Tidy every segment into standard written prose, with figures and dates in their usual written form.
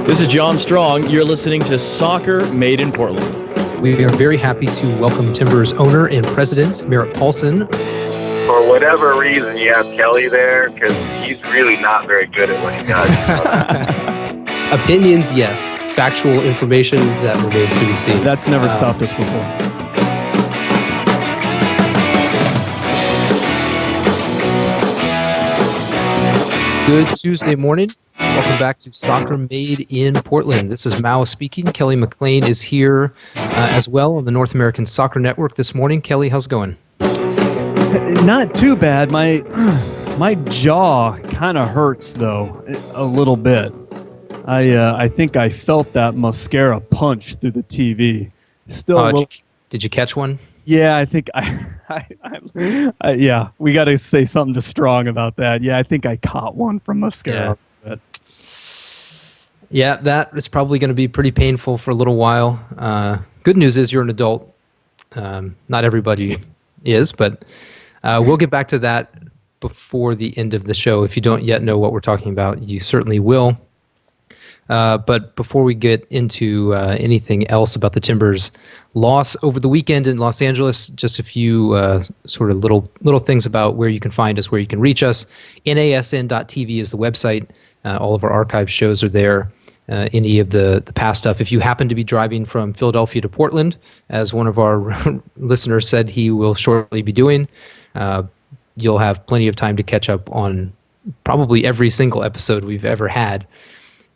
This is John Strong. You're listening to Soccer Made in Portland. We are very happy to welcome Timbers owner and president, Merritt Paulson. For whatever reason, you have Kelly there because he's really not very good at what he does. Opinions, yes. Factual information, that remains to be seen. That's never stopped us before. Good Tuesday morning. Welcome back to Soccer Made in Portland. This is Mao speaking. Kelly McLean is here as well on the North American Soccer Network this morning. Kelly, how's it going? Not too bad. My jaw kind of hurts though a little bit. I think I felt that Mosquera punch through the TV. Still a little. Did you catch one? Yeah, I think yeah, we got to say something to Strong about that. Yeah, I think I caught one from Mosquera. Yeah. Yeah, that is probably going to be pretty painful for a little while. Good news is you're an adult. Not everybody is, but we'll get back to that before the end of the show. If you don't yet know what we're talking about, you certainly will. But before we get into anything else about the Timbers' loss over the weekend in Los Angeles, just a few sort of little things about where you can find us, where you can reach us. NASN.TV is the website. All of our archive shows are there. Any of the past stuff. If you happen to be driving from Philadelphia to Portland, as one of our listeners said he will shortly be doing, you'll have plenty of time to catch up on probably every single episode we've ever had.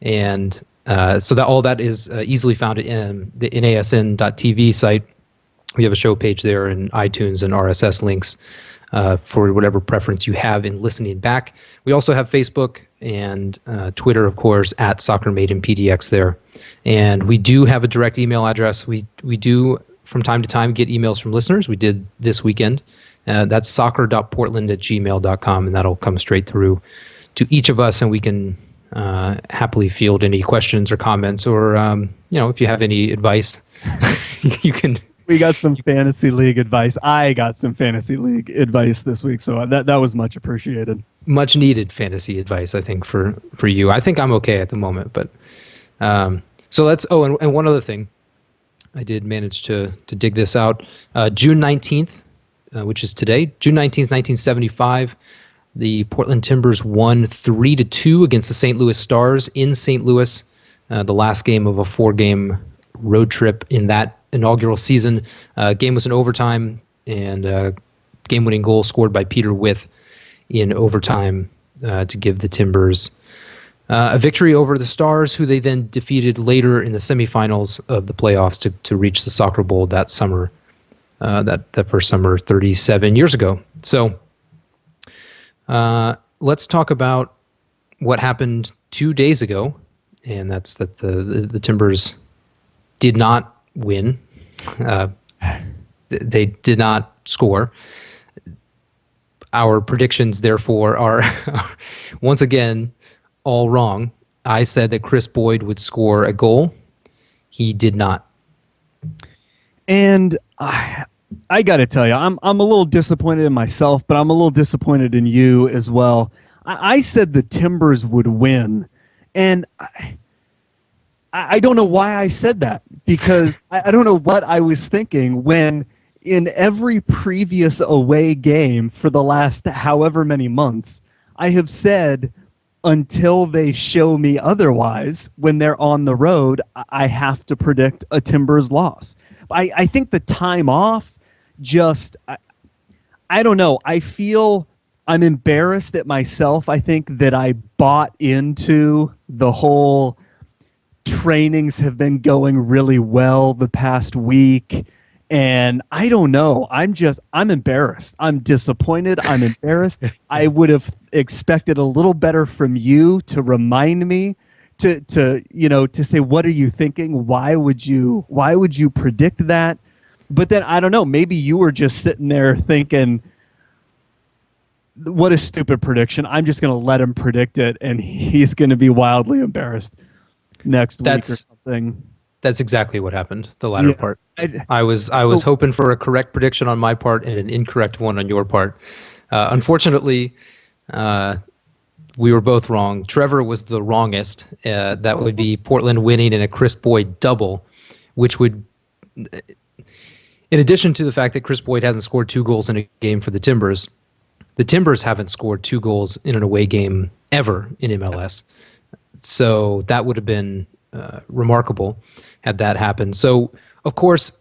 And so that all that is easily found in the NASN.TV site. We have a show page there and iTunes and RSS links for whatever preference you have in listening back. We also have Facebook and Twitter, of course, at Soccer Made in PDX there. And we do have a direct email address. We do, from time to time, get emails from listeners. We did this weekend. That's soccer.portland@gmail.com, and that'll come straight through to each of us, and we can happily field any questions or comments, or if you have any advice, you can. We got some fantasy league advice. I got some fantasy league advice this week, so that was much appreciated. Much needed fantasy advice, I think, for you. I think I'm okay at the moment, but so let's. Oh, and one other thing, I did manage to dig this out. June 19th, which is today, June 19th, 1975. The Portland Timbers won 3-2 against the St. Louis Stars in St. Louis, the last game of a 4-game road trip in that inaugural season. Game was in overtime, and game-winning goal scored by Peter With in overtime to give the Timbers a victory over the Stars, who they then defeated later in the semifinals of the playoffs to reach the Soccer Bowl that summer, that first summer 37 years ago. So let's talk about what happened 2 days ago, and that's that the Timbers did not win. They did not score. Our predictions, therefore, are once again all wrong. I said that Chris Boyd would score a goal. He did not. And I got to tell you, I'm a little disappointed in myself, but I'm a little disappointed in you as well. I said the Timbers would win, and I don't know why I said that, because I don't know what I was thinking when in every previous away game for the last however many months, I have said until they show me otherwise, when they're on the road, I have to predict a Timbers loss. I think the time off just, I don't know. I feel I'm embarrassed at myself. I think that I bought into the whole trainings have been going really well the past week. And I don't know. I'm embarrassed. I'm disappointed. I'm embarrassed. I would have expected a little better from you to remind me to say, what are you thinking? Why would you predict that? But then I don't know, maybe you were just sitting there thinking, what a stupid prediction. I'm just going to let him predict it, and he's going to be wildly embarrassed next week or something. That's exactly what happened, the latter part. I was hoping for a correct prediction on my part and an incorrect one on your part. Unfortunately, we were both wrong. Trevor was the wrongest. That would be Portland winning in a Chris Boyd double, which would, in addition to the fact that Chris Boyd hasn't scored 2 goals in a game for the Timbers haven't scored 2 goals in an away game ever in MLS. So that would have been remarkable had that happened. So, of course,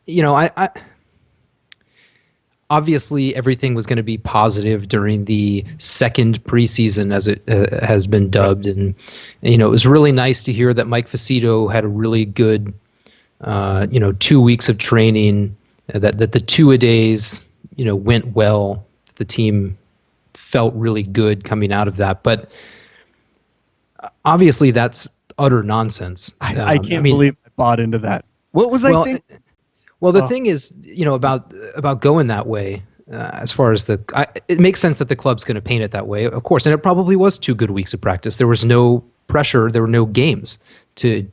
I obviously everything was going to be positive during the second preseason, as it has been dubbed. And, it was really nice to hear that Mike Facito had a really good, 2 weeks of training, that the 2-a-days, went well. The team felt really good coming out of that. But obviously that's utter nonsense. I can't believe I bought into that. What was I thinking? Well, the thing is, about going that way, as far as it makes sense that the club's going to paint it that way, of course, and it probably was 2 good weeks of practice. There was no pressure. There were no games to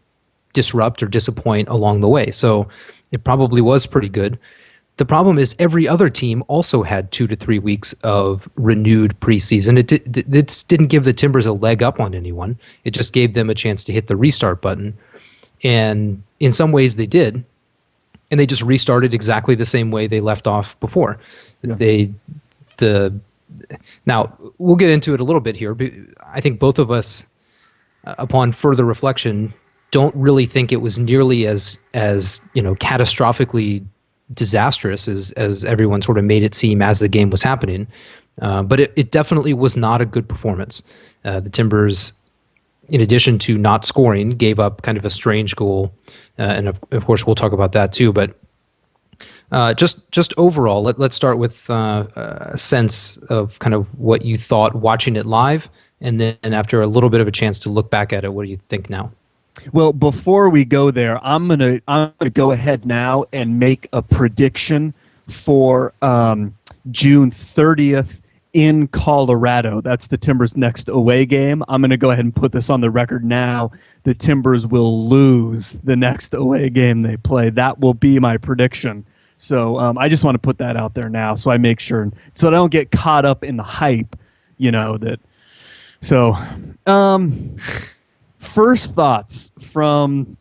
disrupt or disappoint along the way. So it probably was pretty good. The problem is every other team also had 2 to 3 weeks of renewed preseason. It didn't give the Timbers a leg up on anyone. It just gave them a chance to hit the restart button. And in some ways they did. And they just restarted exactly the same way they left off before. Yeah. Now, we'll get into it a little bit here. But I think both of us, upon further reflection, don't really think it was nearly as catastrophically disastrous as everyone sort of made it seem as the game was happening. But it definitely was not a good performance. The Timbers, in addition to not scoring, gave up kind of a strange goal. And of course, we'll talk about that too. But just overall, let's start with a sense of kind of what you thought watching it live. And then after a little bit of a chance to look back at it, what do you think now? Well, before we go there, I'm gonna go ahead now and make a prediction for June 30th in Colorado. That's the Timbers' next away game. I'm gonna go ahead and put this on the record now. The Timbers will lose the next away game they play. That will be my prediction. So I just want to put that out there now, so I make sure, so I don't get caught up in the hype. That. So. First thoughts from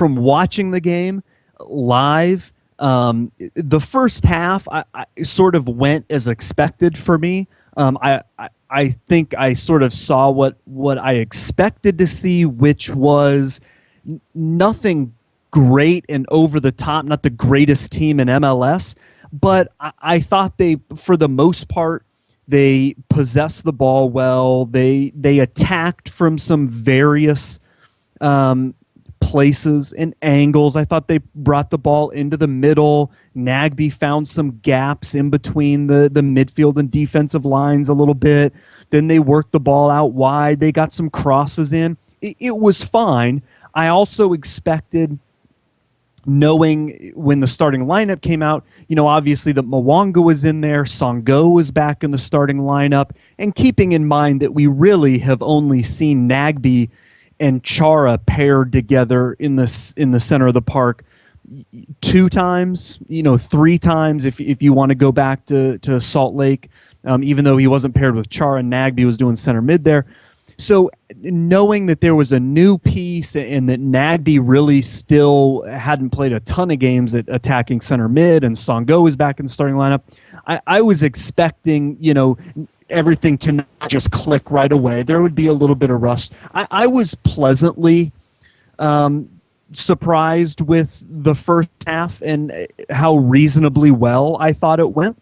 watching the game live. The first half I sort of went as expected for me. I think I sort of saw what I expected to see, which was nothing great and over the top, not the greatest team in MLS, but I thought they, for the most part, they possessed the ball well. They attacked from some various places and angles. I thought they brought the ball into the middle. Nagbe found some gaps in between the midfield and defensive lines a little bit. Then they worked the ball out wide. They got some crosses in. It was fine. I also expected, knowing when the starting lineup came out, obviously that Mwanga was in there, Songo was back in the starting lineup, and keeping in mind that we really have only seen Nagbe and Chara paired together in the center of the park 2 times, 3 times if you want to go back to Salt Lake, even though he wasn't paired with Chara, Nagbe was doing center mid there. So knowing that there was a new piece and that Nagbe really still hadn't played a ton of games at attacking center mid and Songo was back in the starting lineup, I was expecting, everything to not just click right away. There would be a little bit of rust. I was pleasantly surprised with the first half and how reasonably well I thought it went.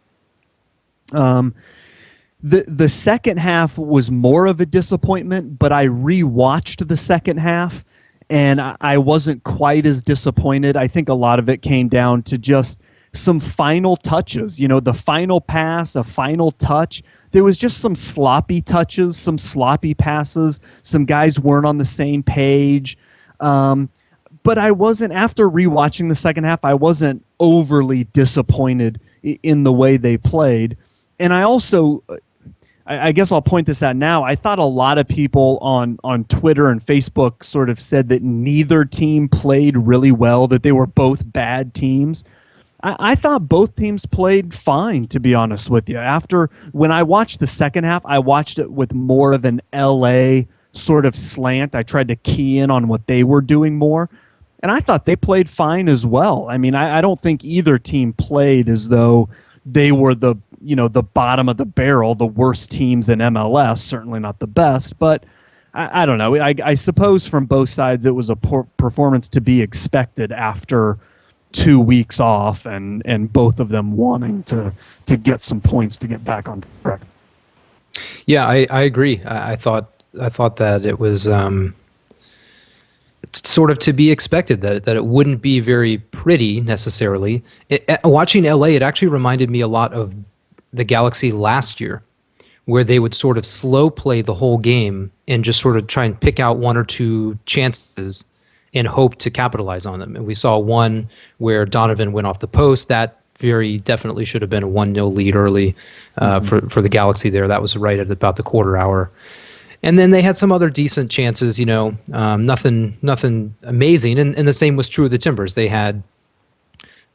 The second half was more of a disappointment, but I rewatched the second half, and I wasn't quite as disappointed. I think a lot of it came down to just some final touches. The final pass, a final touch. There was just some sloppy touches, some sloppy passes. Some guys weren't on the same page. But I wasn't, after rewatching the second half, I wasn't overly disappointed in the way they played. And I also... I guess I'll point this out now. I thought a lot of people on Twitter and Facebook sort of said that neither team played really well, that they were both bad teams. I thought both teams played fine, to be honest with you. When I watched the second half, I watched it with more of an LA sort of slant. I tried to key in on what they were doing more. And I thought they played fine as well. I mean, I don't think either team played as though they were the bottom of the barrel, the worst teams in MLS, certainly not the best. But I don't know. I suppose from both sides it was a poor performance to be expected after 2 weeks off and both of them wanting to get some points to get back on track. Yeah, I agree. I thought that it was sort of to be expected that it wouldn't be very pretty necessarily. Watching LA, it actually reminded me a lot of the Galaxy last year, where they would sort of slow play the whole game and just sort of try and pick out one or two chances and hope to capitalize on them. And we saw one where Donovan went off the post. That very definitely should have been a 1-0 lead early for the Galaxy there. That was right at about the quarter hour. And then they had some other decent chances, nothing amazing. And the same was true of the Timbers. They had,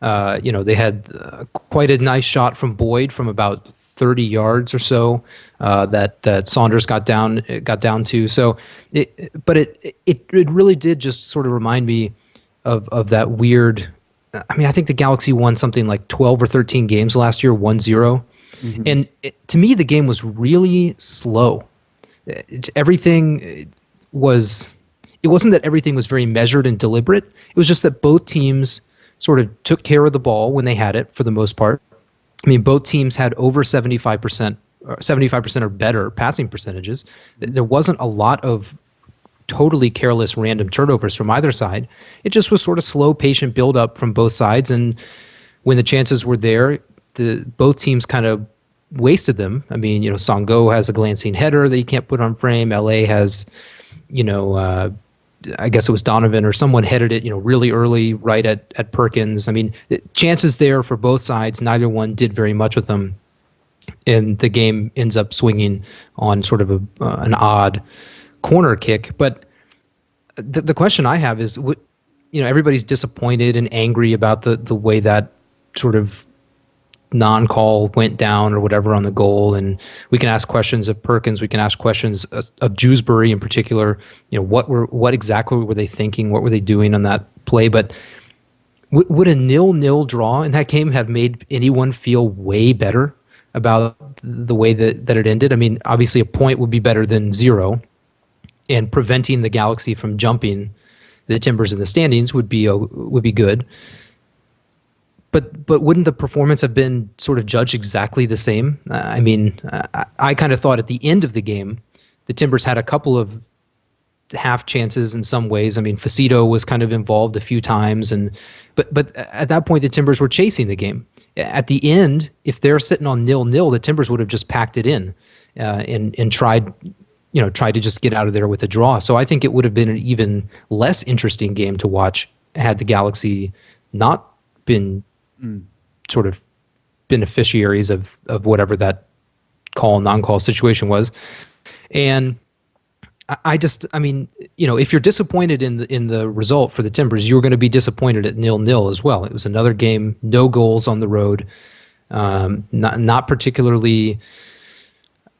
quite a nice shot from Boyd from about 30 yards or so that Saunders got down to. So, it really did just sort of remind me of that weird. I mean, I think the Galaxy won something like 12 or 13 games last year, 1-0. Mm-hmm. And to me, the game was really slow. It wasn't that everything was very measured and deliberate. It was just that both teams sort of took care of the ball when they had it for the most part. I mean, both teams had over 75% or better passing percentages. There wasn't a lot of totally careless random turnovers from either side. It just was sort of slow, patient build-up from both sides. And when the chances were there, both teams kind of wasted them. I mean, Songo has a glancing header that you can't put on frame. LA has, I guess it was Donovan or someone headed it, really early right at Perkins. I mean, chances there for both sides. Neither one did very much with them. And the game ends up swinging on sort of an odd corner kick. But the question I have is, everybody's disappointed and angry about the way that sort of non-call went down or whatever on the goal, and we can ask questions of Perkins, we can ask questions of Dewsbury in particular. What exactly were they thinking? What were they doing on that play? But would a 0-0 draw in that game have made anyone feel way better about the way that it ended? I mean, obviously a point would be better than 0, and preventing the Galaxy from jumping the Timbers in the standings would be good. But wouldn't the performance have been sort of judged exactly the same? I mean, I kind of thought at the end of the game, the Timbers had a couple of half chances in some ways. I mean, Facito was kind of involved a few times, but at that point, the Timbers were chasing the game. At the end, if they're sitting on 0-0, the Timbers would have just packed it in and tried to just get out of there with a draw. So I think it would have been an even less interesting game to watch had the Galaxy not been sort of beneficiaries of whatever that non-call situation was. And I mean, if you're disappointed in the result for the Timbers, you're going to be disappointed at 0-0 as well. It was another game, no goals on the road, not particularly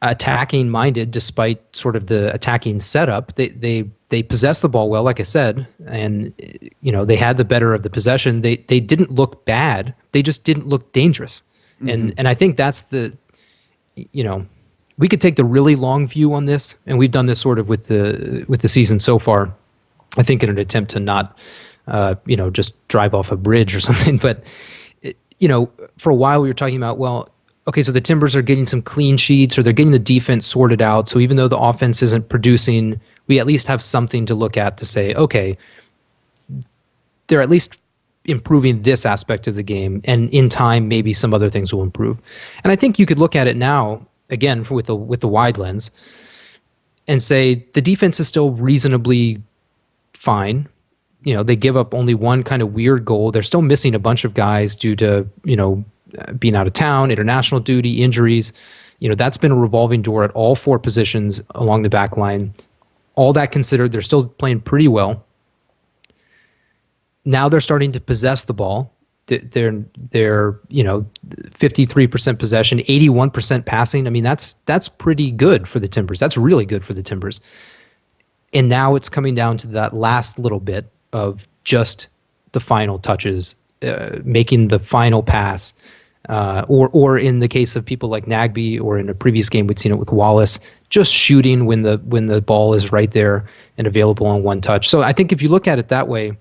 attacking minded, despite sort of the attacking setup. They possessed the ball well, like I said, and they had the better of the possession. They didn't look bad. They just didn't look dangerous. Mm-hmm. And I think that's we could take the really long view on this, and we've done this sort of with the season so far. I think in an attempt to not just drive off a bridge or something. But for a while we were talking about, well, okay, so the Timbers are getting some clean sheets, or they're getting the defense sorted out. So even though the offense isn't producing, we at least have something to look at to say, okay, they're at least improving this aspect of the game, and in time, maybe some other things will improve. And I think you could look at it now, again, with the wide lens, and say the defense is still reasonably fine. They give up only one kind of weird goal. They're still missing a bunch of guys due to, being out of town, international duty, injuries. That's been a revolving door at all 4 positions along the back line. All that considered, they're still playing pretty well. Now they're starting to possess the ball. They're 53% possession, 81% passing. I mean, that's pretty good for the Timbers. That's really good for the Timbers. And now it's coming down to that last little bit of just the final touches, making the final pass, or in the case of people like Nagby, or in a previous game we'd seen it with Wallace, just shooting when the ball is right there and available on one touch. So I think if you look at it that way,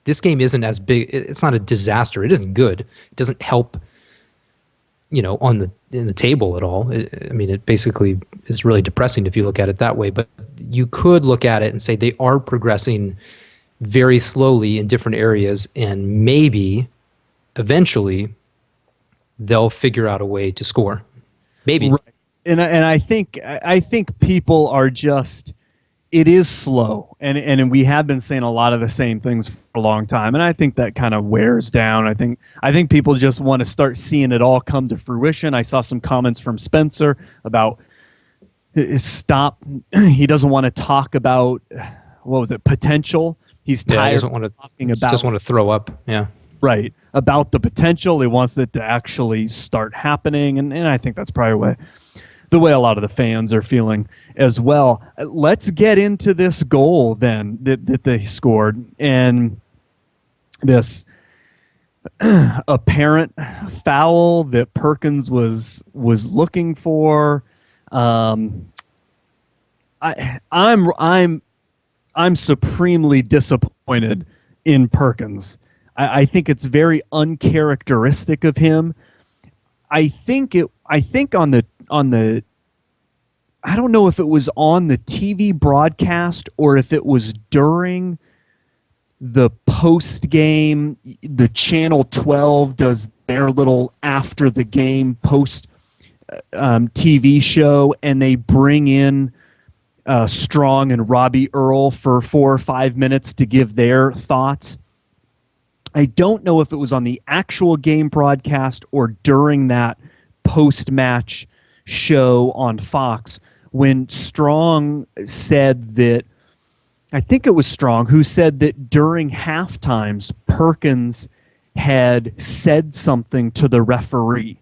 this game isn't as big. It's not a disaster. It isn't good. It doesn't help, in the table at all. It basically is really depressing if you look at it that way. But you could look at it and say they are progressing very slowly in different areas, and maybe eventually they'll figure out a way to score. Maybe. Right. And I think people are just. It is slow, and we have been saying a lot of the same things for a long time, and I think that kind of wears down. I think people just want to start seeing it all come to fruition. I saw some comments from Spencer about stop. He doesn't want to talk about potential. He's tired. He doesn't want to talking about. Just want to throw up. Yeah. Right, about the potential. He wants it to actually start happening, and I think that's probably the way a lot of the fans are feeling as well. Let's get into this goal then that they scored, and this apparent foul that Perkins was looking for. I'm supremely disappointed in Perkins. I think it's very uncharacteristic of him. I think on the I don't know if it was on the TV broadcast or if it was during the post game. The Channel 12 does their little after the game post TV show, and they bring in Strong and Robbie Earl for 4 or 5 minutes to give their thoughts. I don't know if it was on the actual game broadcast or during that post-match show on Fox when Strong said that, I think it was Strong who said that during halftimes Perkins had said something to the referee.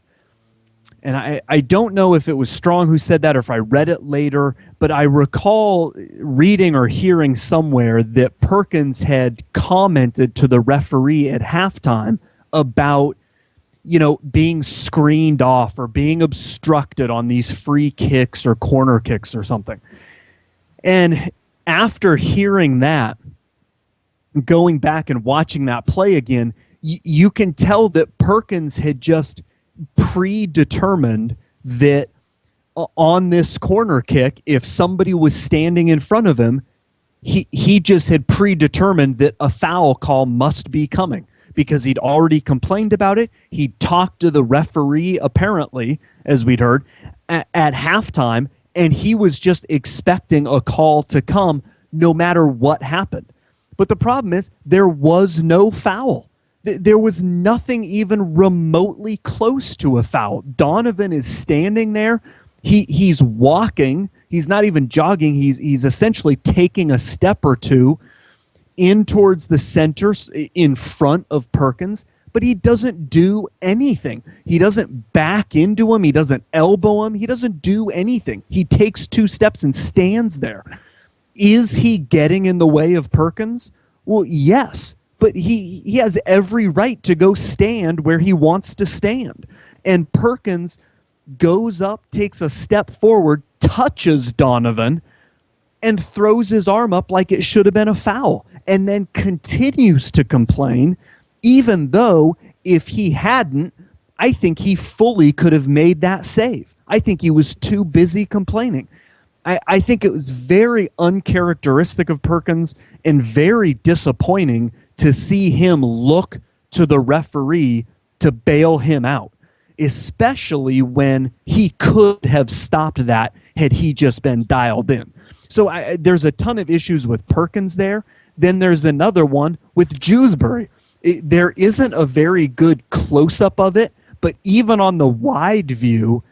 And I don't know if it was Strong who said that or if I read it later, but I recall reading or hearing somewhere that Perkins had commented to the referee at halftime about, being screened off or being obstructed on these free kicks or corner kicks or something. And after hearing that, going back and watching that play again, you can tell that Perkins had just predetermined that on this corner kick, if somebody was standing in front of him, he just had predetermined that a foul call must be coming because he'd already complained about it. He'd talked to the referee, apparently, as we'd heard, at halftime, and he was just expecting a call to come no matter what happened. But the problem is there was no foul. There was nothing even remotely close to a foul. Donovan is standing there. He's walking. He's not even jogging. He's essentially taking a step or two in towards the center in front of Perkins, but he doesn't do anything. He doesn't back into him. He doesn't elbow him. He doesn't do anything. He takes 2 steps and stands there. Is he getting in the way of Perkins? Well, yes. But he has every right to go stand where he wants to stand. And Perkins goes up, takes a step forward, touches Donovan, and throws his arm up like it should have been a foul, and then continues to complain, even though if he hadn't, I think he fully could have made that save. I think he was too busy complaining. I think it was very uncharacteristic of Perkins and very disappointing to see him look to the referee to bail him out, especially when he could have stopped that had he just been dialed in. So there's a ton of issues with Perkins there. Then there's another one with Jewsbury. There isn't a very good close-up of it, but even on the wide view,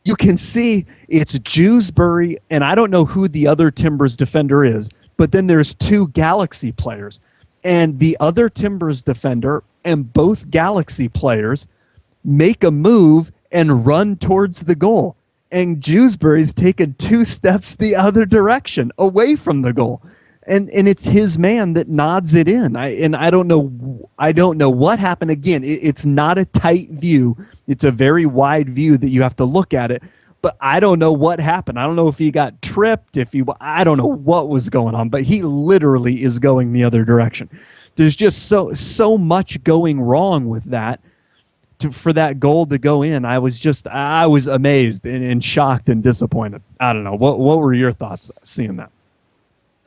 you can see it's Jewsbury, and I don't know who the other Timbers defender is, but then there's 2 Galaxy players. and the other Timbers defender and both Galaxy players make a move and run towards the goal. And Jewsbury's taken 2 steps the other direction, away from the goal. And it's his man that nods it in. I don't know what happened. Again, it's not a tight view. It's a very wide view that you have to look at it. But I don't know what happened. I don't know if he got tripped, I don't know what was going on, but he literally is going the other direction. There's just so much going wrong with that. For that goal to go in, I was amazed and shocked and disappointed. I don't know. What were your thoughts seeing that?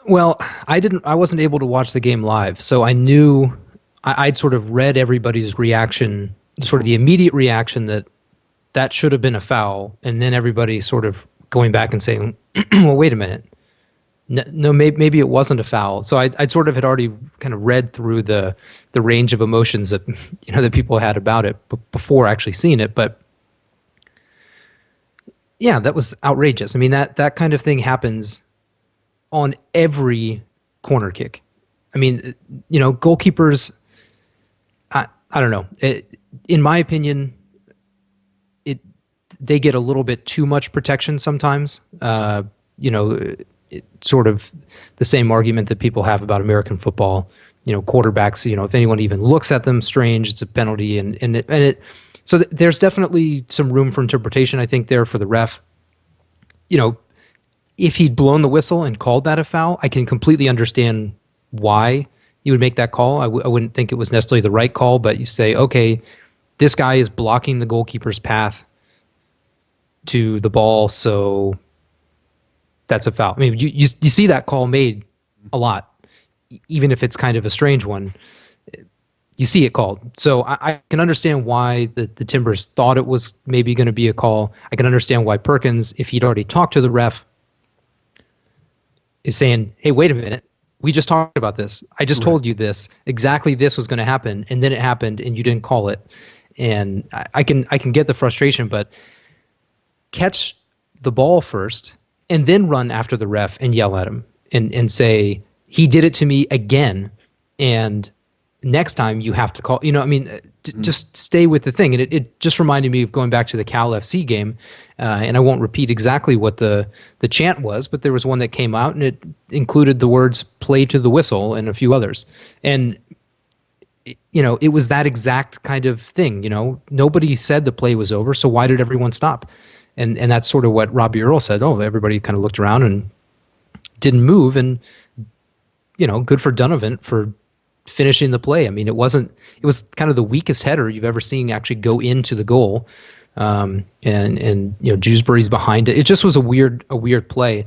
Well, I wasn't able to watch the game live, so I knew I'd sort of read everybody's reaction, sort of the immediate reaction that should have been a foul, and then everybody sort of going back and saying, well, wait a minute. No, maybe it wasn't a foul. So I sort of had already kind of read through the range of emotions that that people had about it before actually seeing it. But yeah, that was outrageous. I mean, that kind of thing happens on every corner kick. I mean, goalkeepers. I don't know. In my opinion, they get a little bit too much protection sometimes. It's sort of the same argument that people have about American football. Quarterbacks, if anyone even looks at them strange, it's a penalty. So there's definitely some room for interpretation, I think, there for the ref. If he'd blown the whistle and called that a foul, I can completely understand why you would make that call. I wouldn't think it was necessarily the right call, but you say, okay, this guy is blocking the goalkeeper's path to the ball, so that's a foul. I mean, you see that call made a lot, even if it's kind of a strange one. You see it called. So I can understand why the Timbers thought it was maybe going to be a call. I can understand why Perkins, if he'd already talked to the ref, is saying, hey, wait a minute. We just talked about this. I just told you this. Exactly this was going to happen, and then it happened, and you didn't call it. And I can get the frustration, but catch the ball first and then run after the ref and yell at him and say, he did it to me again, and next time you have to call. Just stay with the thing. And it just reminded me of going back to the Cal FC game, and I won't repeat exactly what the chant was, but there was one that came out, and it included the words "play to the whistle" and a few others. And it was that exact kind of thing. Nobody said the play was over, so why did everyone stop? And that's sort of what Robbie Earle said. Oh, everybody kind of looked around and didn't move, and good for Donovan for finishing the play. I mean, it was kind of the weakest header you've ever seen actually go into the goal. And Jewsbury's behind it. It just was a weird play.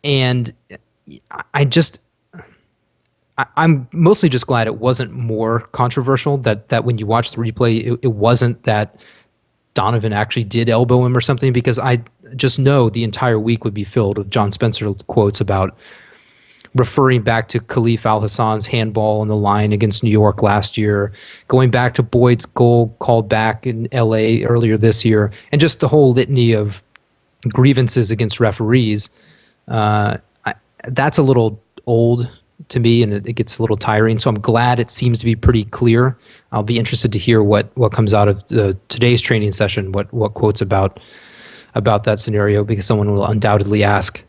And I'm mostly just glad it wasn't more controversial, that when you watch the replay, it wasn't that Donovan actually did elbow him or something, because I just know the entire week would be filled with John Spencer quotes about referring back to Khalif Al-Hassan's handball on the line against New York last year, going back to Boyd's goal called back in LA earlier this year, and just the whole litany of grievances against referees. That's a little old to me, and it gets a little tiring. So I'm glad it seems to be pretty clear. I'll be interested to hear what comes out of today's training session, what quotes about that scenario, because someone will undoubtedly ask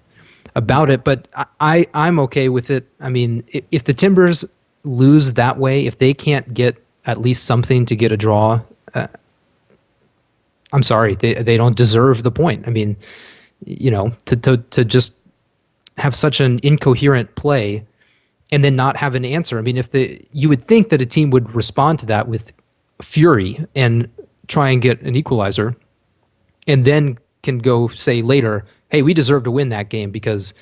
about it. But I'm okay with it. I mean, if the Timbers lose that way, if they can't get at least something to get a draw, I'm sorry, they don't deserve the point. I mean, to just have such an incoherent play and then not have an answer. I mean, you would think that a team would respond to that with fury and try and get an equalizer, and then can go say later, hey, we deserve to win that game because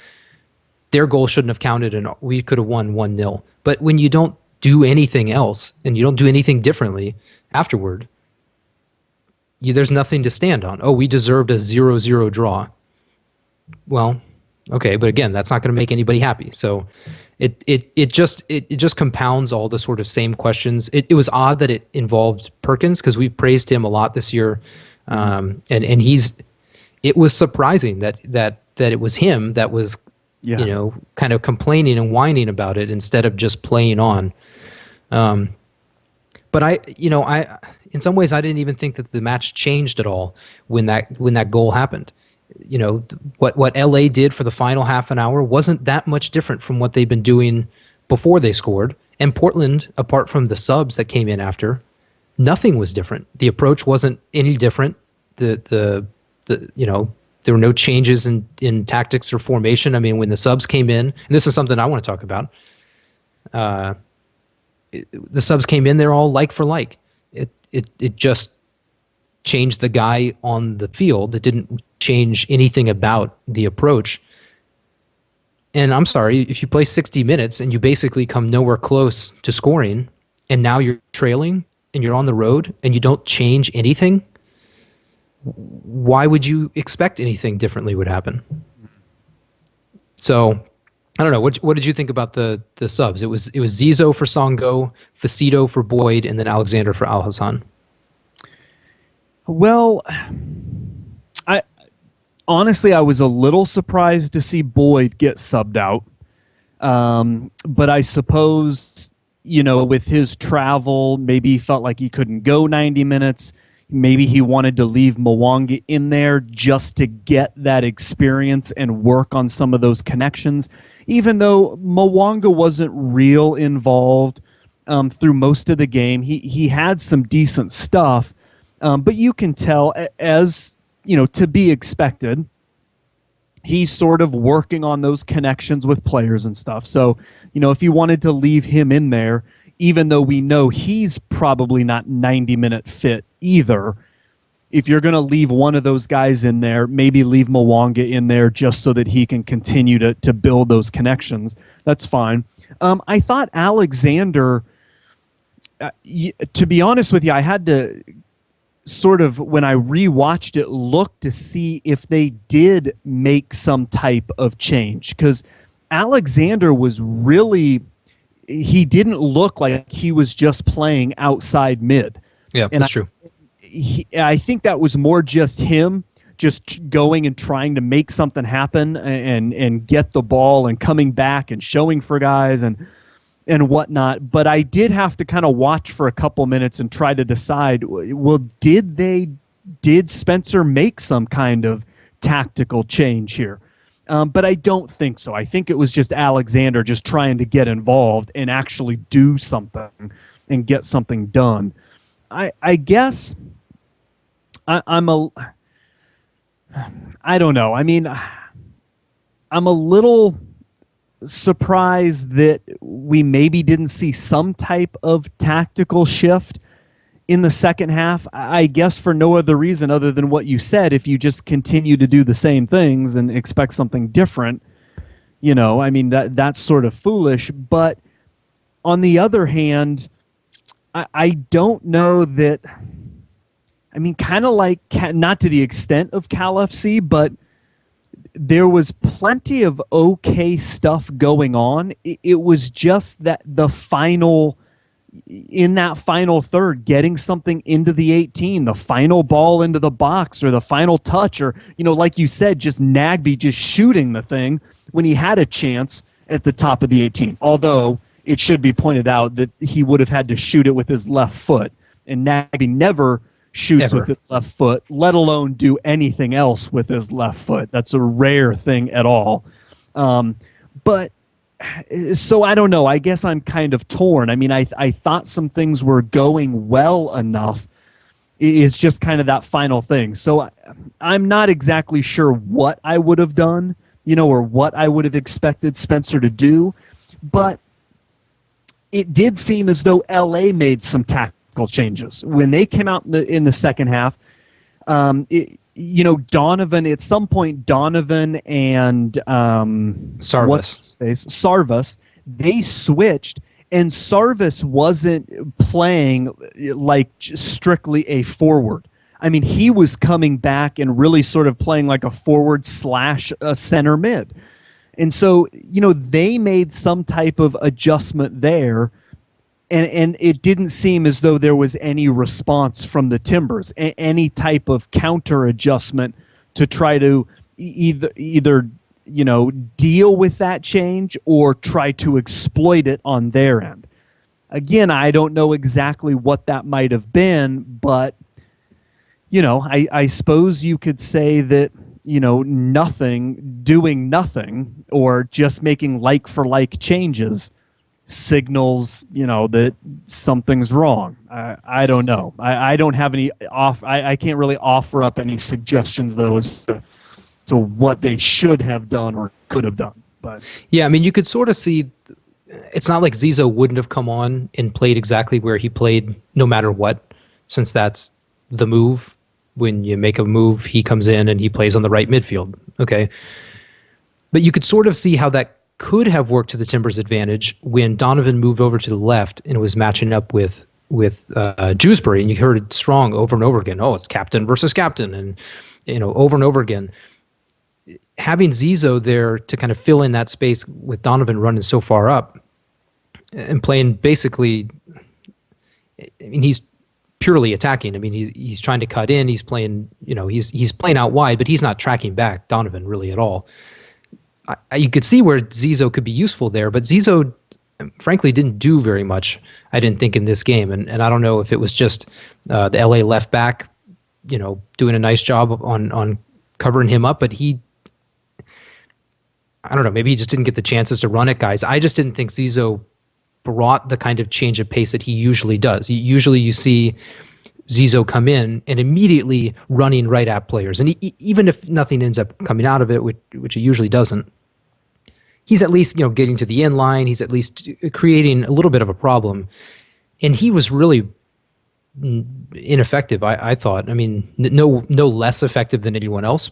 their goal shouldn't have counted and we could have won 1-0. But when you don't do anything else and you don't do anything differently afterward, there's nothing to stand on. Oh, we deserved a 0-0 draw. Well, okay, but again, that's not going to make anybody happy. So it just compounds all the sort of same questions. It was odd that it involved Perkins, because we praised him a lot this year, and it was surprising that it was him that was Yeah. you know, kind of complaining and whining about it instead of just playing on. But in some ways, I didn't even think that the match changed at all when that goal happened. You know, what LA did for the final half an hour wasn't that much different from what they've been doing before they scored. And Portland, apart from the subs that came in after, nothing was different. The approach wasn't any different. The there were no changes in tactics or formation. I mean, when the subs came in, and this is something I want to talk about. The subs came in, they're all like for like. It just changed the guy on the field. It didn't change anything about the approach. And I'm sorry, if you play 60 minutes and you basically come nowhere close to scoring, and now you're trailing and you're on the road and you don't change anything, why would you expect anything differently would happen? So I don't know. What did you think about the subs? It was Zizou for Songo, Facito for Boyd, and then Alexander for Al Hassan. Well, honestly, I was a little surprised to see Boyd get subbed out. But I suppose, you know, with his travel, maybe he felt like he couldn't go 90 minutes. Maybe he wanted to leave Mwanga in there just to get that experience and work on some of those connections. Even though Mwanga wasn't real involved through most of the game, he had some decent stuff. But you can tell, as you know, to be expected, he's sort of working on those connections with players and stuff. So, you know, if you wanted to leave him in there, even though we know he's probably not 90-minute fit either, if you're going to leave one of those guys in there, maybe leave Mwanga in there just so that he can continue to build those connections. That's fine. I thought Alexander, to be honest with you, I had to sort of, when I rewatched it, look to see if they did make some type of change. Because Alexander was really, he didn't look like he was just playing outside mid. Yeah, and that's true. I think that was more just him just going and trying to make something happen and get the ball and coming back and showing for guys and whatnot. But I did have to kind of watch for a couple minutes and try to decide, well, did Spencer make some kind of tactical change here? But I don't think so. I think it was just Alexander just trying to get involved and actually do something and get something done. I guess I don't know. I mean, I'm a little surprised that we maybe didn't see some type of tactical shift in the second half. I guess for no other reason other than what you said. If you just continue to do the same things and expect something different, you know, I mean, that's sort of foolish. But on the other hand, I don't know that. I mean, kind of like, not to the extent of Cal FC, but there was plenty of okay stuff going on. It was just that in that final third, getting something into the 18, the final ball into the box, or the final touch, or, you know, like you said, just Nagbe just shooting the thing when he had a chance at the top of the 18. Although it should be pointed out that he would have had to shoot it with his left foot, and Nagbe never shoots with his left foot, let alone do anything else with his left foot. That's a rare thing at all. But so I don't know. I guess I'm kind of torn. I mean, I thought some things were going well enough. It's just kind of that final thing. So I'm not exactly sure what I would have done, you know, or what I would have expected Spencer to do. But it did seem as though LA made some tactical changes when they came out in the second half. You know, Donovan, at some point, Donovan and Sarvis, they switched, and Sarvis wasn't playing like strictly a forward. I mean, he was coming back and really sort of playing like a forward slash a center mid. And so, you know, they made some type of adjustment there. And it didn't seem as though there was any response from the Timbers, any type of counter adjustment to try to either deal with that change or try to exploit it on their end. Again, I don't know exactly what that might have been, but I suppose you could say that doing nothing or just making like for like changes signals that something's wrong. I don't know. I don't have any I can't really offer up any suggestions though as to what they should have done or could have done. But yeah, I mean, you could sort of see. It's not like Zizou wouldn't have come on and played exactly where he played no matter what, since that's the move. When you make a move, he comes in and he plays on the right midfield. Okay. But you could sort of see how that could have worked to the Timbers' advantage when Donovan moved over to the left and was matching up with Dewsbury, and you heard it strong over and over again. Oh, it's captain versus captain, and over and over again. Having Zizou there to kind of fill in that space with Donovan running so far up and playing basically, I mean, he's purely attacking. I mean, he's trying to cut in. He's playing, he's playing out wide, but he's not tracking back Donovan really at all. You could see where Zizou could be useful there, but Zizou, frankly, didn't do very much, I didn't think, in this game. And I don't know if it was just the LA left back, doing a nice job on covering him up, but I don't know, maybe he just didn't get the chances to run it, guys. I just didn't think Zizou brought the kind of change of pace that he usually does. Usually you see Zizou come in and immediately running right at players. And even if nothing ends up coming out of it, which he usually doesn't, he's at least getting to the end line. He's at least creating a little bit of a problem. And he was really ineffective, I thought. I mean, no less effective than anyone else.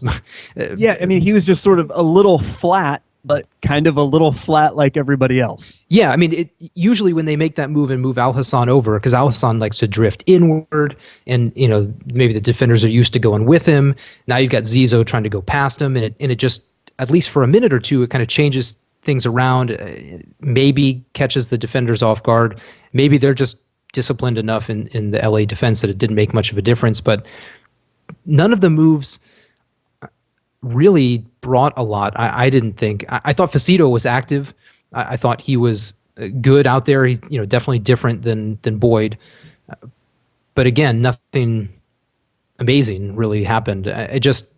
Yeah, I mean, he was just sort of a little flat, but kind of a little flat like everybody else. Yeah, I mean, usually when they make that move and move Al Hassan over, because Al Hassan likes to drift inward, and maybe the defenders are used to going with him. Now you've got Zizou trying to go past him, and it just, at least for a minute or two, it kind of changes things around. Maybe catches the defenders off guard. Maybe they're just disciplined enough in the LA defense that it didn't make much of a difference. But none of the moves really brought a lot. I didn't think. I thought Facito was active. I thought he was good out there. He's definitely different than Boyd. But again, nothing amazing really happened. It just,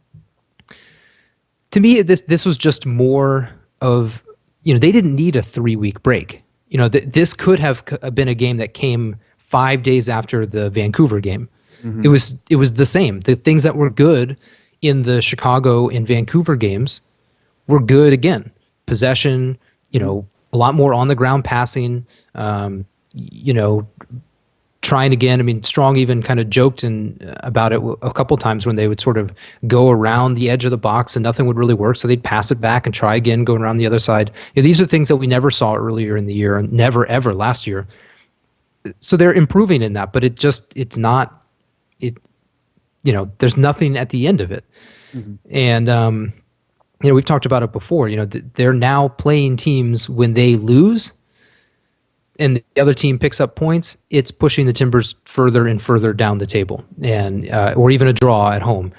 to me, this was just more of, they didn't need a 3-week break. This could have been a game that came 5 days after the Vancouver game. Mm-hmm. It was the same. The things that were good in the Chicago and Vancouver games were good again. Possession, a lot more on the ground passing, trying again. I mean, Strong even kind of joked about it a couple times when they would sort of go around the edge of the box and nothing would really work. So they'd pass it back and try again, going around the other side. These are things that we never saw earlier in the year and never, ever last year. So they're improving in that, but there's nothing at the end of it. Mm-hmm. And, we've talked about it before, they're now playing teams when they lose and the other team picks up points, it's pushing the Timbers further and further down the table, and or even a draw at home.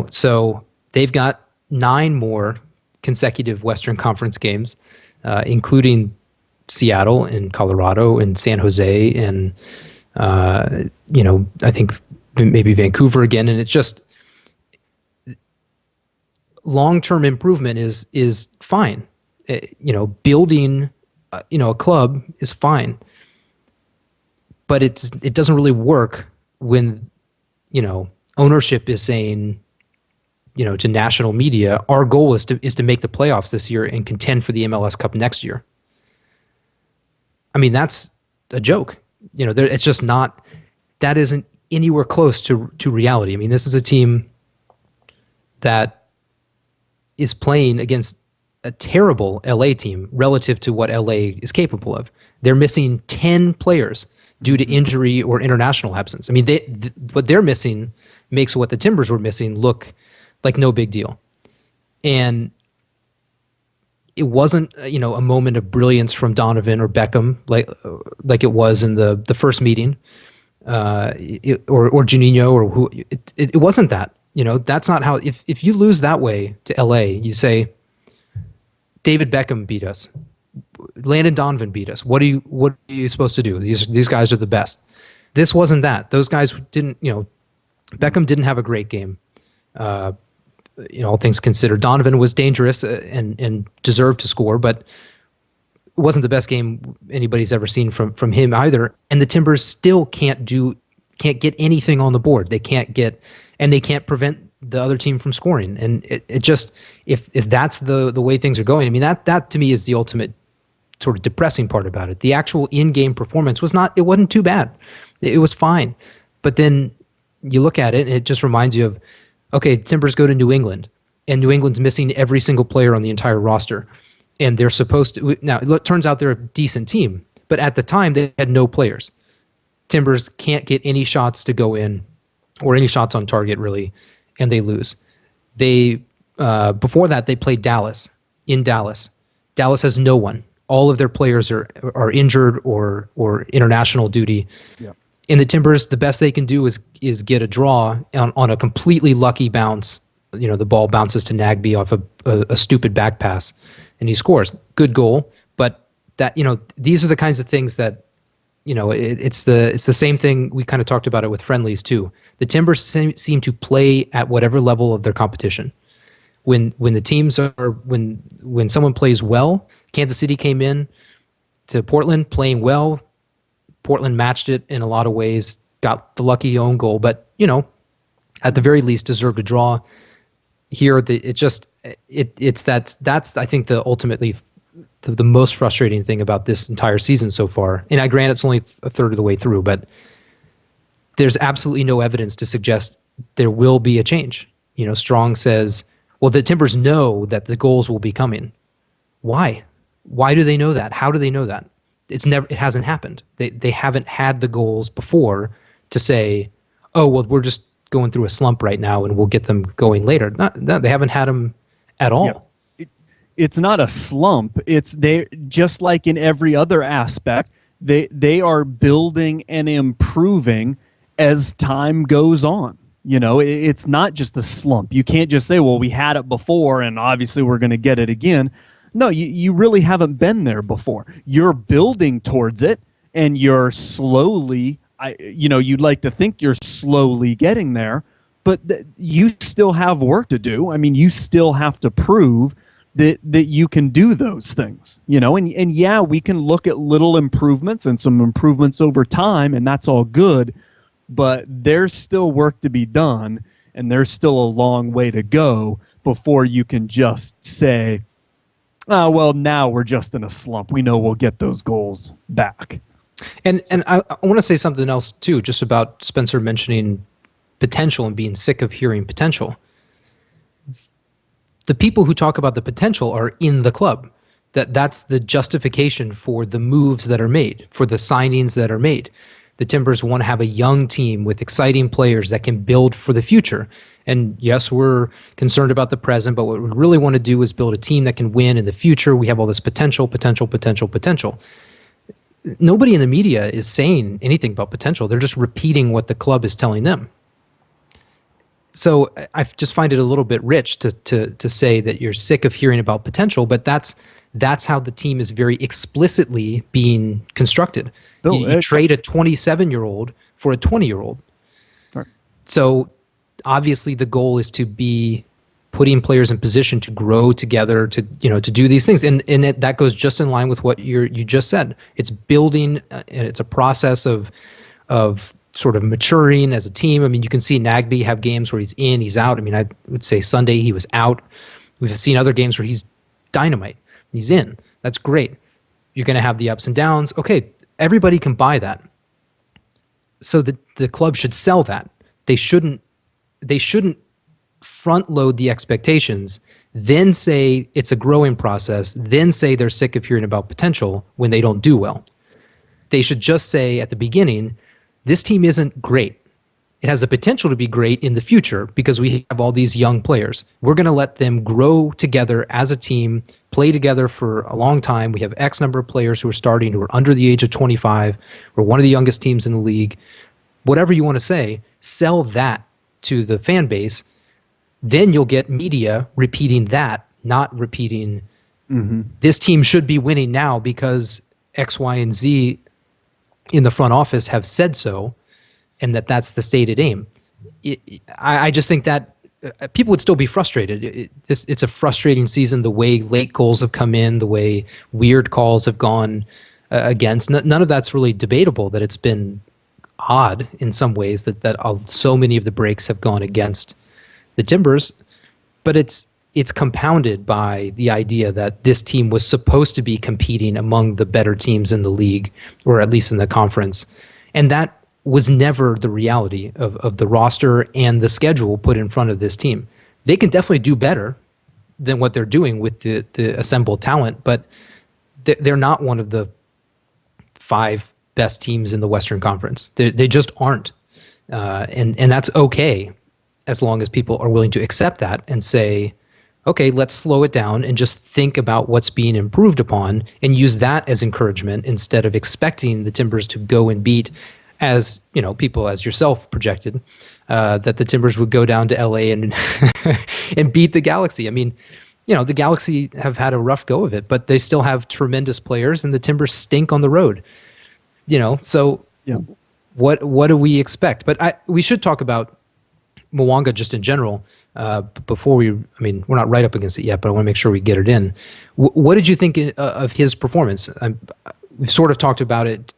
So they've got 9 more consecutive Western Conference games, including Seattle and Colorado and San Jose and I think maybe Vancouver again. And it's just long-term improvement is fine. Building a club is fine, but it doesn't really work when ownership is saying to national media, our goal is to make the playoffs this year and contend for the MLS Cup next year. I mean, that's a joke. It's just not. That isn't anywhere close to reality. I mean, this is a team that is playing against a terrible LA team relative to what LA is capable of. They're missing 10 players due to injury or international absence. I mean, what they're missing makes what the Timbers were missing look like no big deal. And it wasn't, a moment of brilliance from Donovan or Beckham like it was in the first meeting, or Juninho or who. It wasn't that. That's not how. If you lose that way to LA, you say, David Beckham beat us. Landon Donovan beat us. What are you supposed to do? These guys are the best. This wasn't that. Those guys didn't, Beckham didn't have a great game. All things considered. Donovan was dangerous and deserved to score, but it wasn't the best game anybody's ever seen from him either. And the Timbers still can't get anything on the board. They can't prevent the other team from scoring. And it just, if that's the way things are going, I mean, that to me is the ultimate sort of depressing part about it. The actual in-game performance wasn't too bad. It was fine. But then you look at it and it just reminds you of, okay, Timbers go to New England and New England's missing every single player on the entire roster. And they're supposed to, now it turns out they're a decent team, but at the time they had no players. Timbers can't get any shots to go in or any shots on target really, and they lose. They before that they played Dallas in Dallas. Dallas has no one. All of their players are injured or international duty. Yeah. In the Timbers, the best they can do is get a draw on a completely lucky bounce. The ball bounces to Nagbe off a stupid back pass, and he scores. Good goal, but that these are the kinds of things that it's the same thing. We kind of talked about it with friendlies too. The Timbers seem to play at whatever level of their competition. When the teams are when someone plays well, Kansas City came in to Portland playing well. Portland matched it in a lot of ways, got the lucky own goal, but at the very least deserved a draw. Here, that's I think ultimately the most frustrating thing about this entire season so far. And I grant it's only a third of the way through, but there's absolutely no evidence to suggest there will be a change. Strong says, well, the Timbers know that the goals will be coming. Why? Why do they know that? How do they know that? It hasn't happened. They haven't had the goals before to say, oh, well, we're just going through a slump right now and we'll get them going later. They haven't had them at all. Yeah. It's not a slump. They just like in every other aspect, they are building and improving as time goes on. It's not just a slump. You can't just say, well, we had it before and obviously we're going to get it again. No, you really haven't been there before. You're building towards it, and you're slowly, you'd like to think you're slowly getting there, but you still have work to do. I mean, you still have to prove that you can do those things, and yeah, we can look at little improvements and some improvements over time, and that's all good, but there's still work to be done, and there's still a long way to go before you can just say, oh, well, now we're just in a slump. We know we'll get those goals back. And I want to say something else, too, just about Spencer mentioning potential and being sick of hearing potential. The people who talk about the potential are in the club. That's the justification for the moves that are made, for the signings that are made. The Timbers want to have a young team with exciting players that can build for the future. And yes, we're concerned about the present, but what we really want to do is build a team that can win in the future. We have all this potential. Nobody in the media is saying anything about potential. They're just repeating what the club is telling them. So I just find it a little bit rich to say that you're sick of hearing about potential, but that's how the team is very explicitly being constructed. You trade a 27-year-old for a 20-year-old. Right. So obviously the goal is to be putting players in position to grow together, to do these things, and that goes just in line with what you just said. It's building, and it's a process of sort of maturing as a team. I mean, you can see Nagbe have games where he's in, he's out. I mean, I would say Sunday he was out. We've seen other games where he's dynamite. He's in. That's great. You're going to have the ups and downs. Okay, everybody can buy that. So the club should sell that. They shouldn't front load the expectations, then say it's a growing process, then say they're sick of hearing about potential when they don't do well. They should just say at the beginning, this team isn't great. It has the potential to be great in the future because we have all these young players. We're going to let them grow together as a team, play together for a long time. We have X number of players who are starting who are under the age of 25. We're one of the youngest teams in the league. Whatever you want to say, sell that to the fan base. Then you'll get media repeating that, not repeating this team should be winning now because X, Y, and Z in the front office have said so, and that's the stated aim. I just think that people would still be frustrated. It's a frustrating season, the way late goals have come in, the way weird calls have gone against. None of that's really debatable, that it's been odd in some ways that so many of the breaks have gone against the Timbers. But it's compounded by the idea that this team was supposed to be competing among the better teams in the league, or at least in the conference. And that was never the reality of the roster and the schedule put in front of this team. They can definitely do better than what they're doing with the assembled talent, but they're not one of the 5 best teams in the Western Conference. They just aren't. And that's okay, as long as people are willing to accept that and say, okay, let's slow it down and just think about what's being improved upon and use that as encouragement instead of expecting the Timbers to go and beat, as people as yourself projected, that the Timbers would go down to LA and and beat the Galaxy. I mean, the Galaxy have had a rough go of it, but they still have tremendous players, and the Timbers stink on the road. So Yeah. What do we expect? But we should talk about Mwanga just in general. Before we're not right up against it yet, but I want to make sure we get it in. What did you think of his performance? We've sort of talked about it,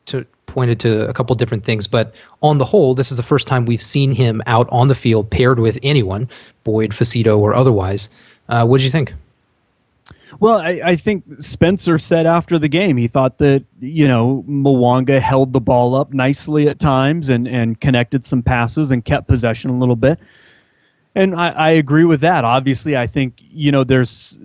pointed to a couple different things, but on the whole, this is the first time we've seen him out on the field paired with anyone, Boyd, Facito, or otherwise. What did you think? Well, I think Spencer said after the game, he thought that, Mwanga held the ball up nicely at times and connected some passes and kept possession a little bit. And I agree with that. Obviously, I think, there's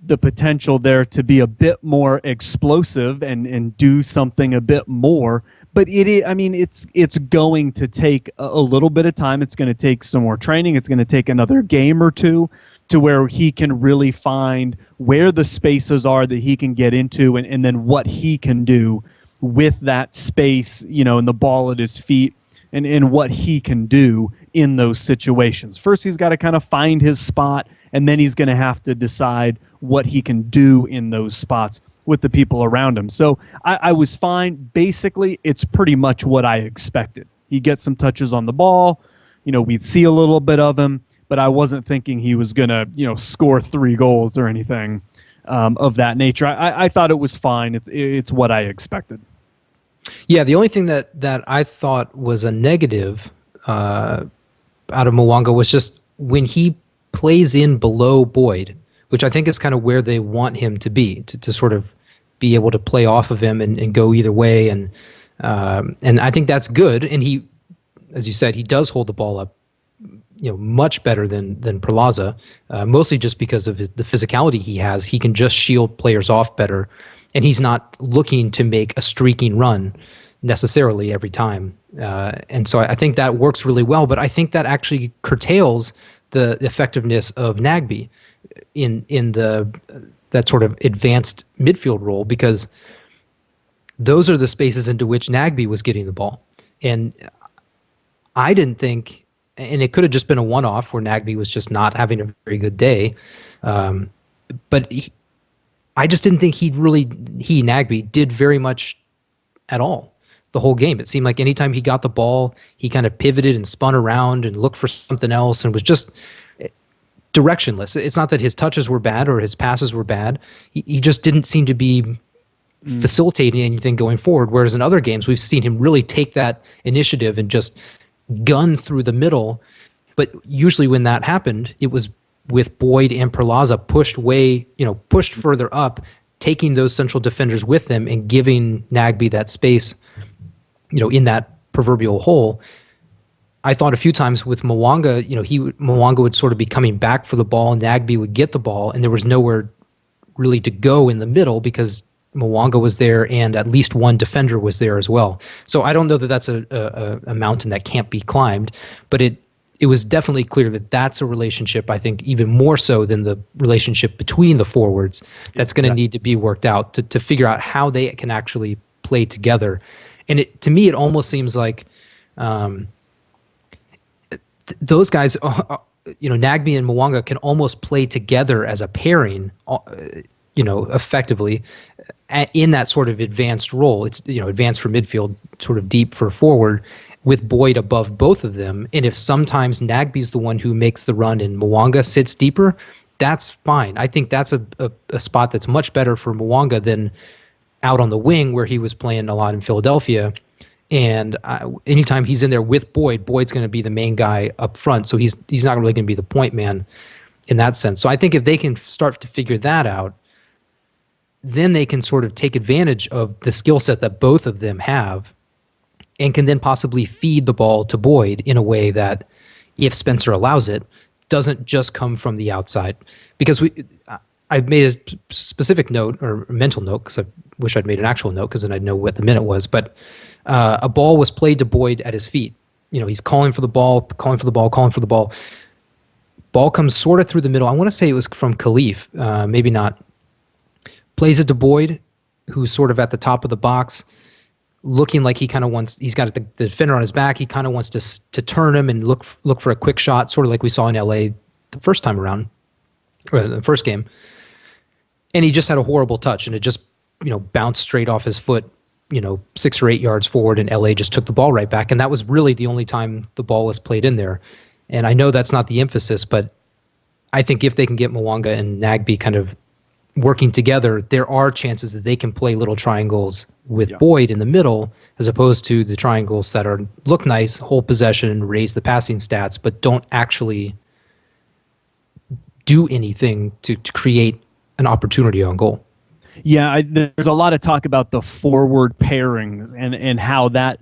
the potential there to be a bit more explosive and do something a bit more. But it's going to take a little bit of time. It's going to take some more training. It's going to take another game or two to where he can really find where the spaces are that he can get into and then what he can do with that space, and the ball at his feet and what he can do in those situations. First, he's got to kind of find his spot, and then he's going to have to decide what he can do in those spots with the people around him. So I was fine. Basically, it's pretty much what I expected. He gets some touches on the ball. We'd see a little bit of him, but I wasn't thinking he was going to, score 3 goals or anything of that nature. I thought it was fine. It's what I expected. Yeah, the only thing that I thought was a negative out of Mwanga was just when he plays in below Boyd, which I think is kind of where they want him to be, to sort of be able to play off of him and go either way. And I think that's good. And he, as you said, he does hold the ball up, much better than Perlaza, mostly just because of the physicality he has. He can just shield players off better, and he's not looking to make a streaking run necessarily every time. And so I think that works really well, but I think that actually curtails the effectiveness of Nagbe in that sort of advanced midfield role, because those are the spaces into which Nagbe was getting the ball. And I didn't think, and it could have just been a one-off where Nagbe was just not having a very good day, but I just didn't think Nagbe did very much at all the whole game. It seemed like anytime he got the ball, he kind of pivoted and spun around and looked for something else and was just directionless. It's not that his touches were bad or his passes were bad. He just didn't seem to be facilitating anything going forward, whereas in other games, we've seen him really take that initiative and just gun through the middle. But usually when that happened, it was with Boyd and Perlaza pushed further up, taking those central defenders with them and giving Nagbe that space, in that proverbial hole. I thought a few times with Mwanga, Mwanga would sort of be coming back for the ball, and Nagbe would get the ball, and there was nowhere really to go in the middle because Mwanga was there and at least one defender was there as well. So I don't know that that's a mountain that can't be climbed, but it was definitely clear that that's a relationship, I think, even more so than the relationship between the forwards, that's going to need to be worked out to figure out how they can actually play together. And to me, it almost seems like those guys, Nagbe and Mwanga, can almost play together as a pairing effectively in that sort of advanced role. It's, advanced for midfield, sort of deep for forward, with Boyd above both of them. And if sometimes Nagbe's the one who makes the run and Mwanga sits deeper, that's fine. I think that's a spot that's much better for Mwanga than out on the wing where he was playing a lot in Philadelphia. And anytime he's in there with Boyd, Boyd's going to be the main guy up front. So he's not really going to be the point man in that sense. So I think if they can start to figure that out, then they can sort of take advantage of the skill set that both of them have and can then possibly feed the ball to Boyd in a way that, if Spencer allows it, doesn't just come from the outside. Because I've made a specific note, or a mental note, because I wish I'd made an actual note because then I'd know what the minute was. But a ball was played to Boyd at his feet. He's calling for the ball, calling for the ball, calling for the ball. Ball comes sort of through the middle. I want to say it was from Khalif, maybe not. Plays it to Boyd, who's sort of at the top of the box, looking like he kind of wants. He's got the defender on his back. He kind of wants to turn him and look for a quick shot, sort of like we saw in LA the first time around, or the first game. And he just had a horrible touch, and it just bounced straight off his foot, 6 or 8 yards forward, and LA just took the ball right back. And that was really the only time the ball was played in there. And I know that's not the emphasis, but I think if they can get Mwanga and Nagbe kind of working together, there are chances that they can play little triangles with Boyd in the middle, as opposed to the triangles that look nice, hold possession, raise the passing stats, but don't actually do anything to create an opportunity on goal. Yeah, there's a lot of talk about the forward pairings and how that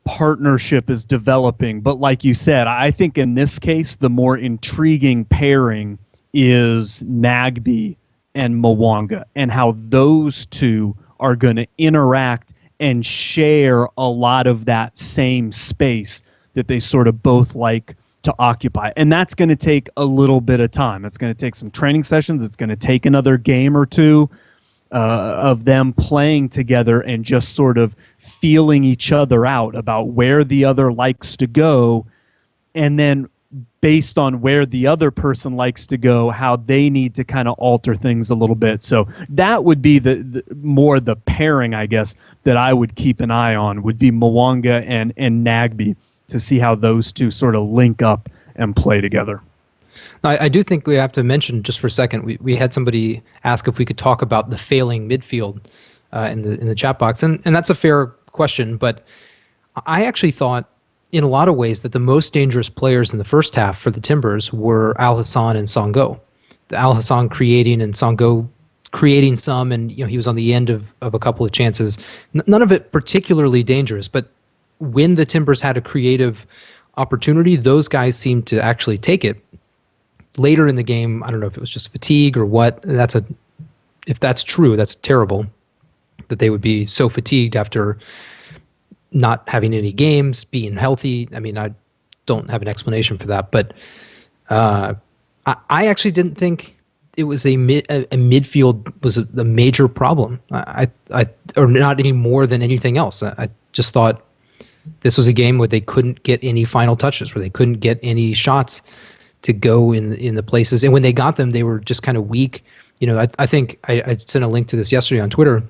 partnership is developing. But like you said, I think in this case, the more intriguing pairing is Nagbe and Mwanga, and how those two are going to interact and share a lot of that same space that they sort of both like to occupy. And that's going to take a little bit of time. It's going to take some training sessions. It's going to take another game or two of them playing together and just sort of feeling each other out about where the other likes to go, and then based on where the other person likes to go, how they need to kind of alter things a little bit. So that would be the more the pairing, I guess, that I would keep an eye on, would be Mwanga and Nagbe, to see how those two sort of link up and play together. I do think we have to mention, just for a second, we had somebody ask if we could talk about the failing midfield in the chat box, and that's a fair question, but I actually thought in a lot of ways that the most dangerous players in the first half for the Timbers were Al Hassan and Songo. The Al Hassan creating and Songo creating some, and he was on the end of a couple of chances. None of it particularly dangerous, but when the Timbers had a creative opportunity, those guys seemed to actually take it. Later in the game, I don't know if it was just fatigue or what. If that's true, that's terrible that they would be so fatigued after not having any games, being healthy. I mean, I don't have an explanation for that, but I actually didn't think it was a midfield was a major problem. Or not any more than anything else. I just thought this was a game where they couldn't get any final touches, where they couldn't get any shots to go in the places. And when they got them, they were just kind of weak. I think I sent a link to this yesterday on Twitter.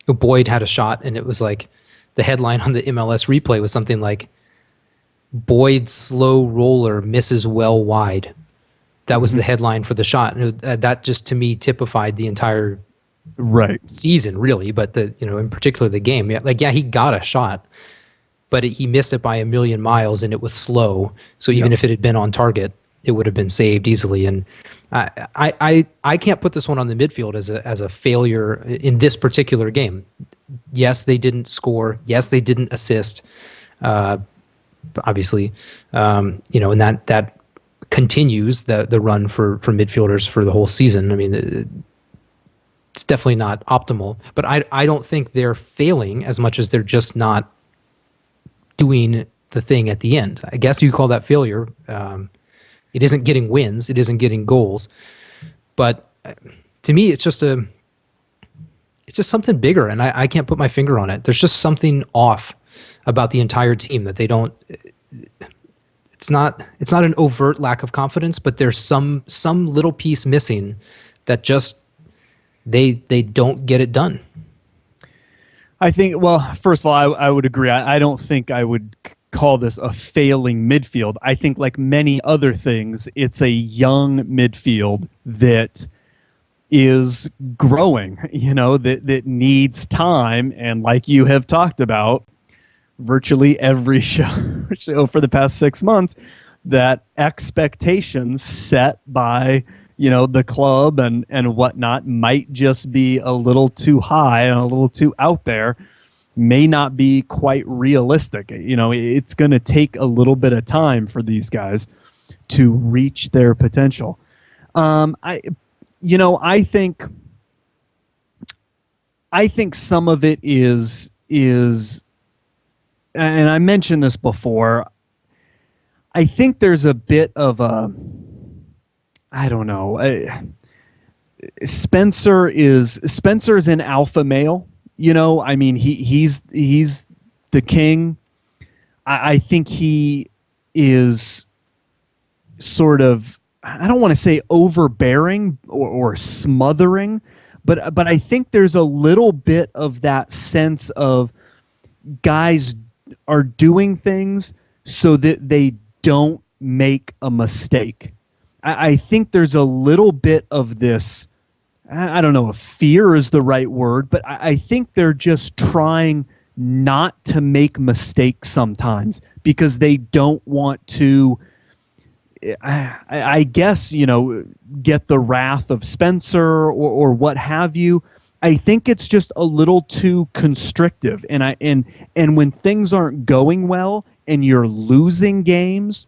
Boyd had a shot, and it was like the headline on the MLS replay was something like, Boyd's slow roller misses well wide. That was the headline for the shot. And that just, to me, typified the entire season, really. But in particular the game. He got a shot, but he missed it by a million miles, and it was slow. So even if it had been on target, it would have been saved easily. And I can't put this one on the midfield as a failure in this particular game. Yes, they didn't score. Yes, they didn't assist. Obviously, and that continues the run for midfielders for the whole season. I mean, it's definitely not optimal. But I don't think they're failing as much as they're just not doing the thing at the end. I guess you call that failure. It isn't getting wins. It isn't getting goals. But to me, it's just something bigger, and I can't put my finger on it. There's just something off about the entire team that they don't. It's not an overt lack of confidence, but there's some little piece missing that just they don't get it done. I think, well, first of all, I would agree. I don't think I would call this a failing midfield. I think, like many other things, it's a young midfield that is growing, that needs time. And like you have talked about virtually every show for the past 6 months, that expectations set by the club and whatnot might just be a little too high and a little too out there, may not be quite realistic. It's going to take a little bit of time for these guys to reach their potential. I think some of it is, and I mentioned this before, I think there's a bit of a, I don't know. Spencer is an alpha male. I mean, he's the king. I think he is sort of, I don't want to say overbearing or smothering, but I think there's a little bit of that sense of guys are doing things so that they don't make a mistake. I think there's a little bit of this, I don't know if fear is the right word, but I think they're just trying not to make mistakes sometimes because they don't want to, I guess, get the wrath of Spencer or what have you. I think it's just a little too constrictive. And when things aren't going well and you're losing games,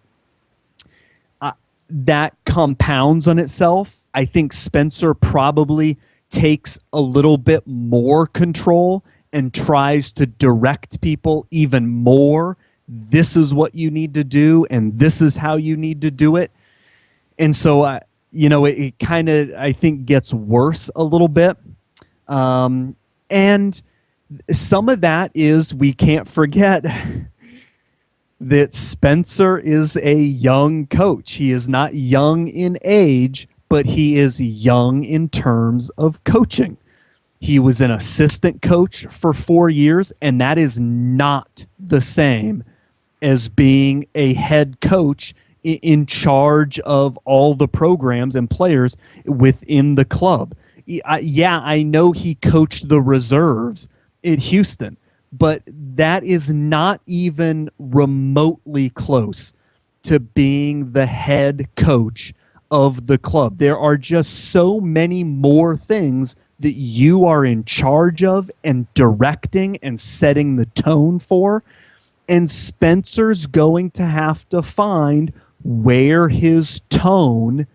that compounds on itself. I think Spencer probably takes a little bit more control and tries to direct people even more. This is what you need to do, and this is how you need to do it. And so, it kind of, I think, gets worse a little bit. And some of that is, we can't forget that Spencer is a young coach. He is not young in age, but he is young in terms of coaching. He was an assistant coach for 4 years, and that is not the same as being a head coach in charge of all the programs and players within the club. Yeah, I know he coached the reserves in Houston, but that is not even remotely close to being the head coach of the club. There are just so many more things that you are in charge of and directing and setting the tone for. And Spencer's going to have to find where his tone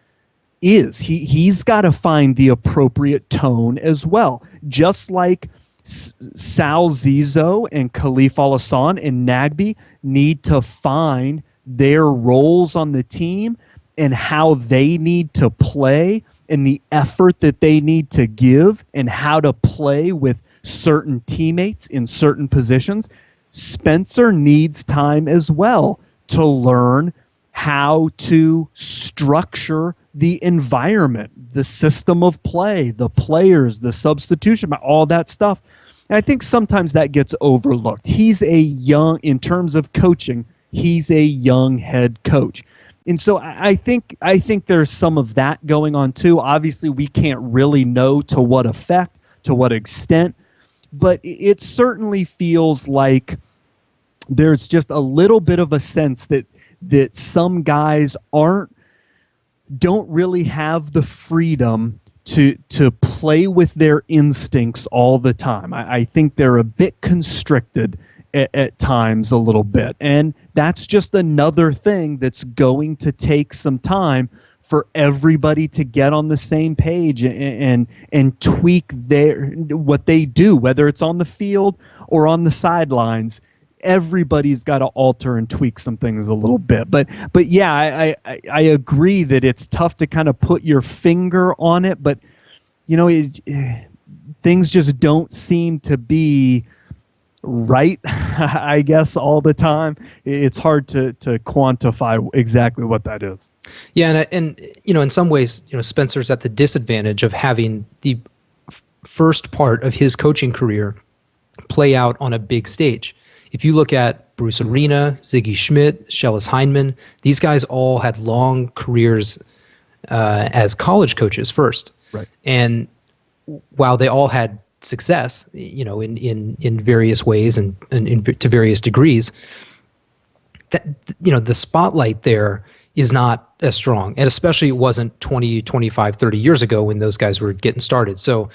is. He's got to find the appropriate tone as well. Just like Sal Zizzo and Khalif Al-Hassan and Nagby need to find their roles on the team and how they need to play and the effort that they need to give and how to play with certain teammates in certain positions. Spencer needs time as well to learn how to structure the environment, the system of play, the players, the substitution, all that stuff. And I think sometimes that gets overlooked. He's a young, in terms of coaching, he's a young head coach. And so I think there's some of that going on too. Obviously, we can't really know to what effect, to what extent, but it certainly feels like there's just a little bit of a sense that some guys don't really have the freedom to play with their instincts all the time. I think they're a bit constricted at times a little bit. And that's just another thing that's going to take some time for everybody to get on the same page and tweak what they do, whether it's on the field or on the sidelines. Everybody's got to alter and tweak some things a little bit. But yeah, I agree that it's tough to kind of put your finger on it, but things just don't seem to be right, I guess, all the time. It's hard to quantify exactly what that is. Yeah, and in some ways, Spencer's at the disadvantage of having the first part of his coaching career play out on a big stage. If you look at Bruce Arena, Ziggy Schmidt, Shellis Heinemann, these guys all had long careers as college coaches first. Right. And while they all had success, in various ways and to various degrees, that the spotlight there is not as strong. And especially it wasn't 20, 25, 30 years ago when those guys were getting started. So,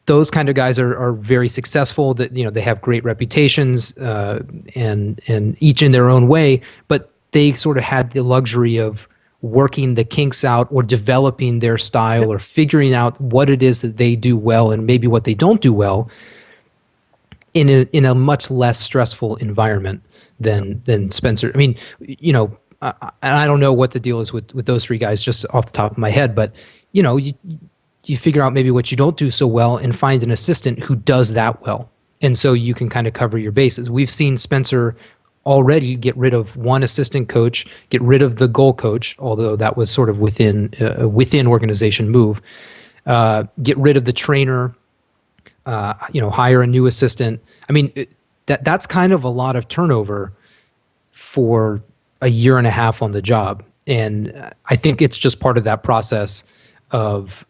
those kind of guys are very successful. That they have great reputations, and each in their own way. But they sort of had the luxury of working the kinks out, or developing their style, or figuring out what it is that they do well, and maybe what they don't do well, in a much less stressful environment than Spencer. I mean, and I don't know what the deal is with those three guys just off the top of my head, but you figure out maybe what you don't do so well and find an assistant who does that well. And so you can kind of cover your bases. We've seen Spencer already get rid of one assistant coach, get rid of the goal coach, although that was sort of within organization move, get rid of the trainer, hire a new assistant. I mean, that's kind of a lot of turnover for a year and a half on the job. And I think it's just part of that process of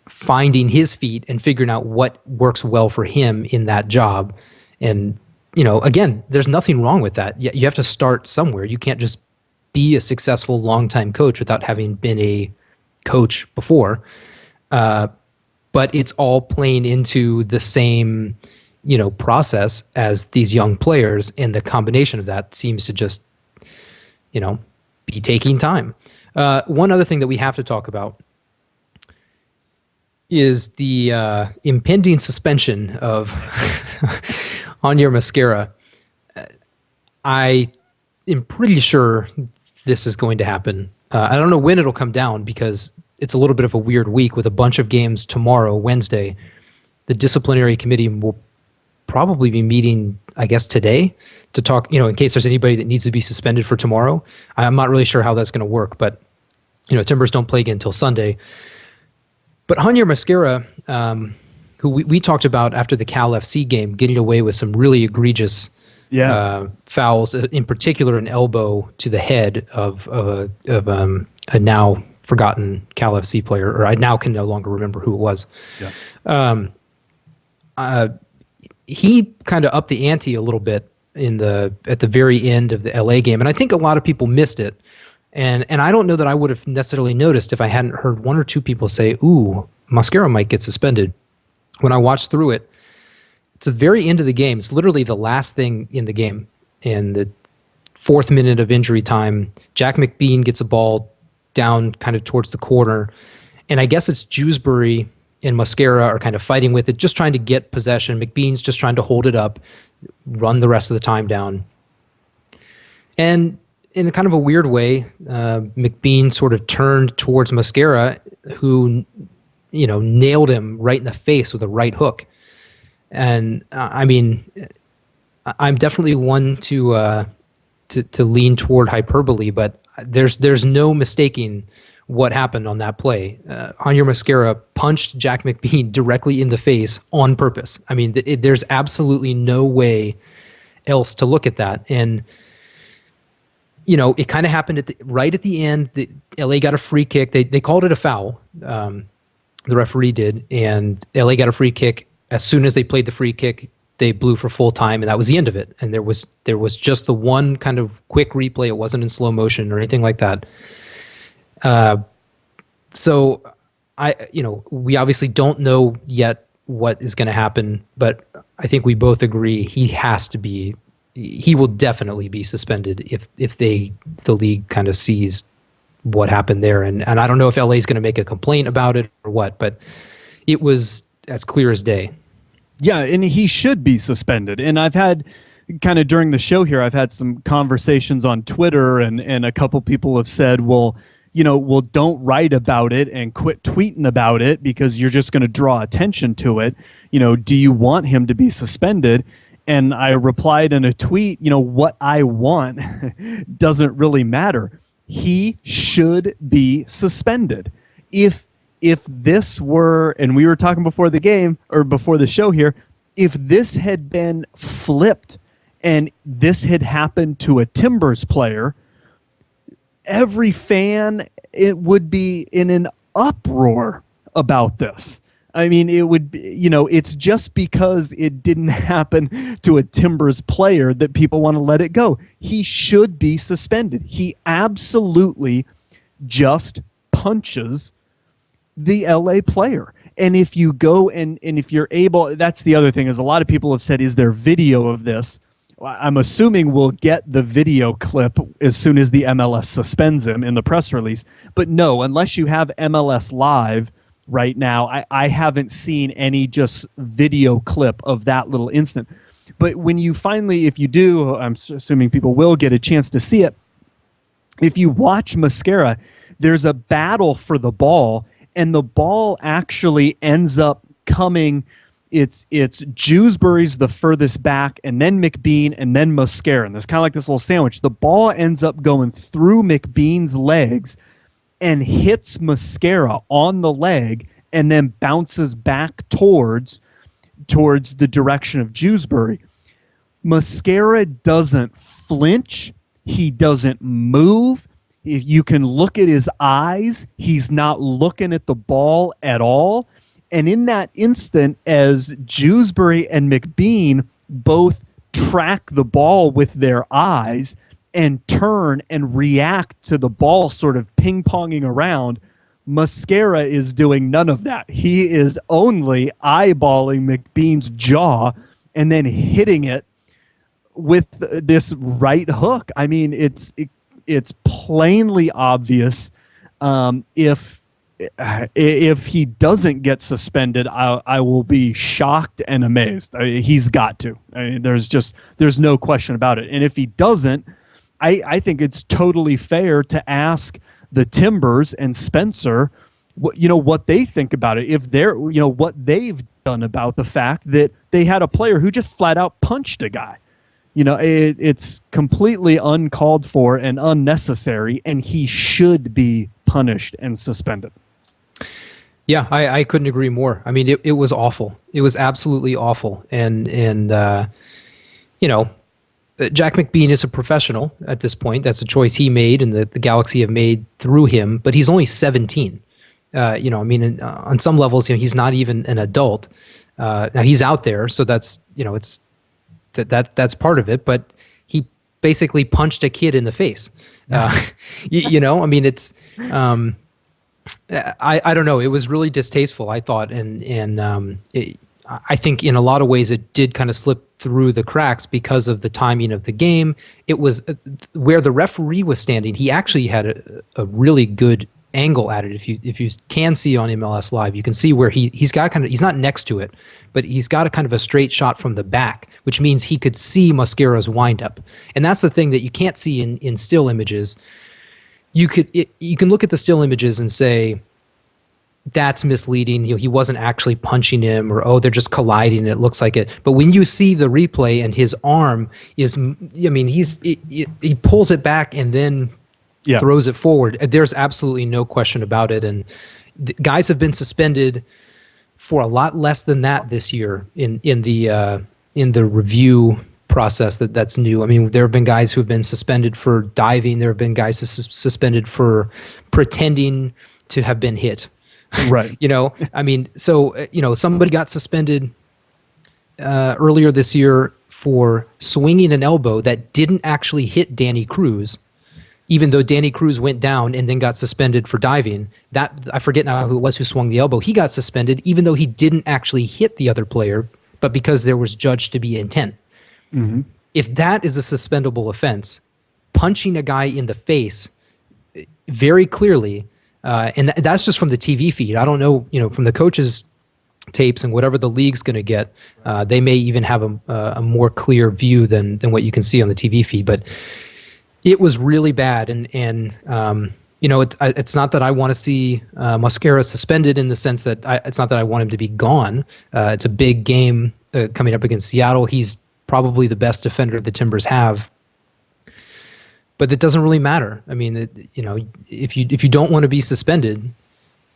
finding his feet and figuring out what works well for him in that job. And, again, there's nothing wrong with that. You have to start somewhere. You can't just be a successful longtime coach without having been a coach before. But it's all playing into the same, process as these young players. And the combination of that seems to just, be taking time. One other thing that we have to talk about is the impending suspension of Hanyer Mosquera. I am pretty sure this is going to happen. I don't know when it'll come down, because it's a little bit of a weird week with a bunch of games tomorrow, Wednesday. The disciplinary committee will probably be meeting, I guess, today to talk, in case there's anybody that needs to be suspended for tomorrow. I'm not really sure how that's going to work, but, Timbers don't play again until Sunday. But Hanyer Mosquera, who we talked about after the Cal FC game, getting away with some really egregious fouls, in particular an elbow to the head of a now forgotten Cal FC player, or I now can no longer remember who it was. Yeah. He kind of upped the ante a little bit at the very end of the LA game, and I think a lot of people missed it. And I don't know that I would have necessarily noticed if I hadn't heard one or two people say, "Ooh, Mosquera might get suspended." When I watched through it, it's the very end of the game. It's literally the last thing in the game. In the 4th minute of injury time, Jack McBean gets a ball down kind of towards the corner. And I guess it's Jewsbury and Mosquera are kind of fighting with it, just trying to get possession. McBean's just trying to hold it up, run the rest of the time down. And in a kind of a weird way, McBean sort of turned towards Mosquera, who, nailed him right in the face with a right hook. And I'm definitely one to lean toward hyperbole, but there's no mistaking what happened on that play. Hanyer Mosquera punched Jack McBean directly in the face on purpose. I mean, there's absolutely no way else to look at that. And it kind of happened right at the end. LA got a free kick. They called it a foul. The referee did, and LA got a free kick. As soon as they played the free kick, they blew for full time, and that was the end of it. And there was just the one kind of quick replay. It wasn't in slow motion or anything like that. So we obviously don't know yet what is going to happen, but I think we both agree he will definitely be suspended if the league kind of sees what happened there. And I don't know if LA is going to make a complaint about it or what, but it was as clear as day. Yeah, and he should be suspended. And I've had kind of during the show here, I've had some conversations on Twitter, and a couple people have said, well, don't write about it and quit tweeting about it because you're just going to draw attention to it. Do you want him to be suspended? And I replied in a tweet, what I want doesn't really matter. He should be suspended. If if this were, and we were talking before the game or before the show here, if this had been flipped and this had happened to a Timbers player, every fan, it would be in an uproar about this. I mean, it would, it's just because it didn't happen to a Timbers player that people want to let it go. He should be suspended. He absolutely just punches the LA player. And if you go and if you're able, that's the other thing, is a lot of people have said, is there video of this? I'm assuming we'll get the video clip as soon as the MLS suspends him in the press release. But no, unless you have MLS Live right now, I haven't seen any just video clip of that little instant. But when you finally, if you do, I'm assuming people will get a chance to see it. If you watch Mosquera, there's a battle for the ball, and the ball actually ends up coming. It's Jewsbury's the furthest back, and then McBean, and then Mosquera. And there's kind of like this little sandwich. The ball ends up going through McBean's legs and hits Mosquera on the leg, and then bounces back towards the direction of Jewsbury. Mosquera doesn't flinch. He doesn't move. If you can look at his eyes, he's not looking at the ball at all. And in that instant, as Jewsbury and McBean both track the ball with their eyes and turn and react to the ball sort of ping-ponging around, Mosquera is doing none of that. He is only eyeballing McBean's jaw and then hitting it with this right hook. I mean, it's plainly obvious. If he doesn't get suspended, I will be shocked and amazed. I mean, he's got to. I mean, there's no question about it. And if he doesn't, I think it's totally fair to ask the Timbers and Spencer what they think about it. If they're what they've done about the fact that they had a player who just flat out punched a guy. It's completely uncalled for and unnecessary, and he should be punished and suspended. Yeah, I couldn't agree more. I mean, it was awful. It was absolutely awful. And Jack McBean is a professional at this point. That's a choice he made, and the Galaxy have made through him. But he's only 17. On some levels, he's not even an adult. Now he's out there, so that's that's part of it. But he basically punched a kid in the face. I don't know. It was really distasteful, I thought, and I think in a lot of ways it did kind of slip through the cracks because of the timing of the game. It was where the referee was standing. He actually had a really good angle at it. If you can see on MLS Live, you can see where he's got he's not next to it, but he's got a kind of a straight shot from the back, which means he could see Mosquera's windup. And that's the thing that you can't see in still images. You can look at the still images and say that's misleading. He wasn't actually punching him, or they're just colliding. It looks like it. But when you see the replay and his arm is, he pulls it back and then throws it forward. There's absolutely no question about it. And guys have been suspended for a lot less than that this year in the review process that's new. I mean, there have been guys who have been suspended for diving. There have been guys suspended for pretending to have been hit. Right. Somebody got suspended earlier this year for swinging an elbow that didn't actually hit Danny Cruz, even though Danny Cruz went down and then got suspended for diving. That, I forget now who it was who swung the elbow. He got suspended even though he didn't actually hit the other player, but because there was judged to be intent. Mm-hmm. If that is a suspendable offense, punching a guy in the face very clearly, and that's just from the TV feed. I don't know, from the coaches' tapes and whatever the league's going to get, they may even have a more clear view than what you can see on the TV feed. But it was really bad, and it's not that I want to see Mosquera suspended in the sense that it's not that I want him to be gone. It's a big game coming up against Seattle. He's probably the best defender the Timbers have, but it doesn't really matter. I mean, if you don't want to be suspended,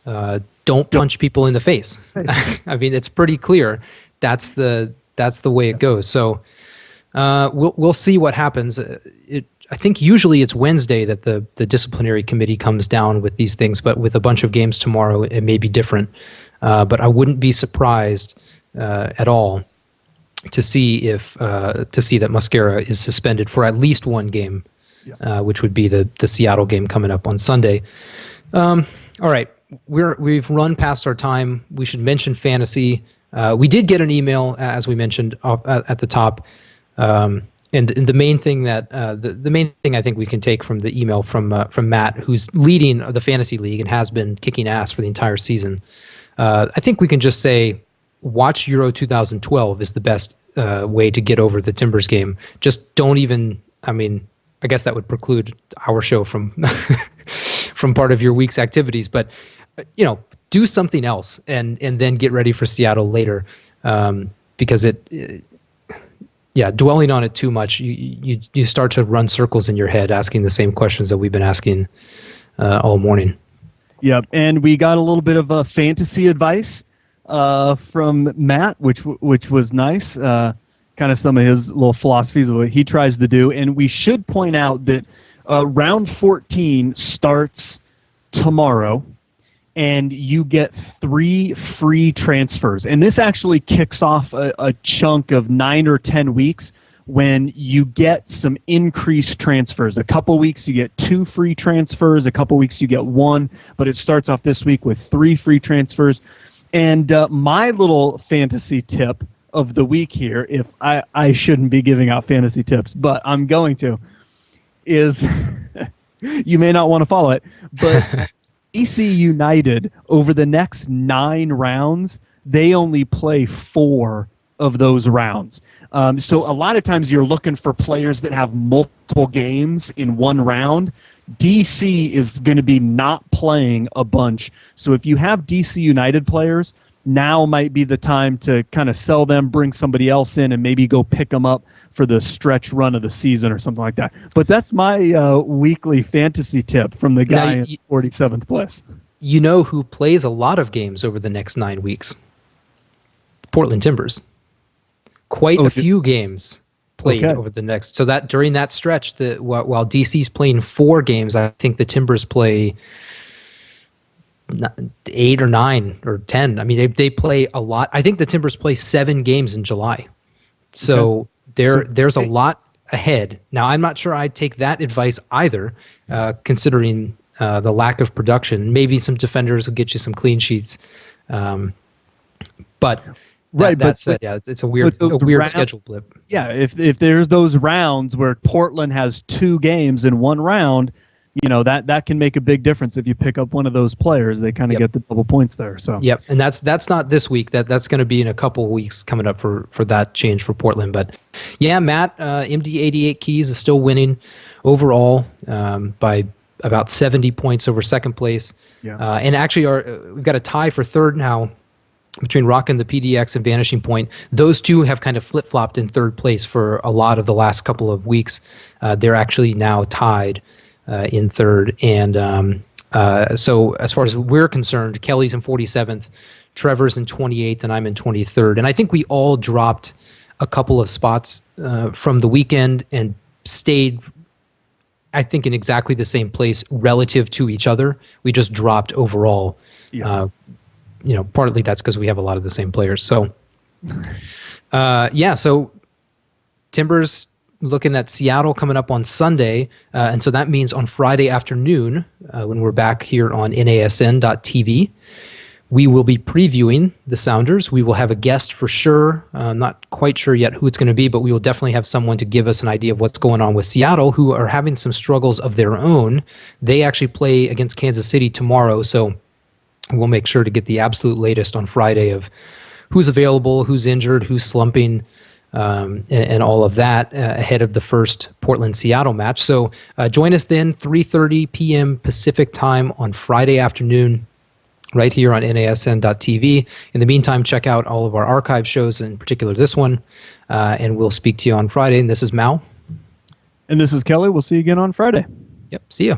don't don't punch people in the face. I mean, it's pretty clear. That's the way it goes. So we'll see what happens. I think usually it's Wednesday that the disciplinary committee comes down with these things, but with a bunch of games tomorrow, it may be different. But I wouldn't be surprised at all to see that Mosquera is suspended for at least one game, which would be the Seattle game coming up on Sunday. All right, we've run past our time. We should mention fantasy. We did get an email, as we mentioned at the top. And the main thing the main thing I think we can take from the email from Matt, who's leading the fantasy league and has been kicking ass for the entire season. I think we can just say, watch Euro 2012 is the best way to get over the Timbers game. Just don't even. I mean, I guess that would preclude our show from from part of your week's activities, but do something else and then get ready for Seattle later, because dwelling on it too much, you start to run circles in your head asking the same questions that we've been asking all morning. Yep, and we got a little bit of fantasy advice from Matt, which was nice. Kind of some of his little philosophies of what he tries to do. And we should point out that round 14 starts tomorrow, and you get 3 free transfers. And this actually kicks off a chunk of 9 or 10 weeks when you get some increased transfers. A couple weeks you get 2 free transfers, a couple weeks you get 1, but it starts off this week with 3 free transfers. And my little fantasy tip of the week here, if I shouldn't be giving out fantasy tips, but I'm going to, is you may not want to follow it, but DC United, over the next 9 rounds, they only play 4 of those rounds. So a lot of times you're looking for players that have multiple games in one round. DC is going to be not playing a bunch. So if you have DC United players, now might be the time to kind of sell them, bring somebody else in, and maybe go pick them up for the stretch run of the season or something like that. But that's my weekly fantasy tip from the guy in 47th place. You know who plays a lot of games over the next 9 weeks? Portland Timbers. Quite a few games played over the next. So that during that stretch, while DC's playing 4 games, I think the Timbers play 8 or 9 or 10. I mean, they play a lot. I think the Timbers play 7 games in July. So there's a lot ahead. Now, I'm not sure I'd take that advice either, considering the lack of production. Maybe some defenders will get you some clean sheets. But it's a weird schedule blip. Yeah, if there's those rounds where Portland has 2 games in one round, that can make a big difference. If you pick up one of those players, they kind of get the double points there. So and that's not this week. That's going to be in a couple of weeks coming up for that change for Portland. But Matt, MD88 Keys is still winning overall by about 70 points over second place. And actually, we've got a tie for third now between Rockin' the PDX and Vanishing Point. Those two have kind of flip-flopped in third place for a lot of the last couple of weeks. They're actually now tied in third. And so as far as we're concerned, Kelly's in 47th, Trevor's in 28th, and I'm in 23rd. And I think we all dropped a couple of spots from the weekend and stayed, I think, in exactly the same place relative to each other. We just dropped overall. Partly that's because we have a lot of the same players. So, so Timbers looking at Seattle coming up on Sunday. And so that means on Friday afternoon, when we're back here on NASN.TV, we will be previewing the Sounders. We will have a guest for sure. Not quite sure yet who it's going to be, but we will definitely have someone to give us an idea of what's going on with Seattle, who are having some struggles of their own. They actually play against Kansas City tomorrow, so we'll make sure to get the absolute latest on Friday of who's available, who's injured, who's slumping, and all of that ahead of the first Portland-Seattle match. So join us then, 3:30 p.m. Pacific time on Friday afternoon, right here on NASN.TV. In the meantime, check out all of our archive shows, in particular this one, and we'll speak to you on Friday. And this is Mal. And this is Kelly. We'll see you again on Friday. Yep, see ya.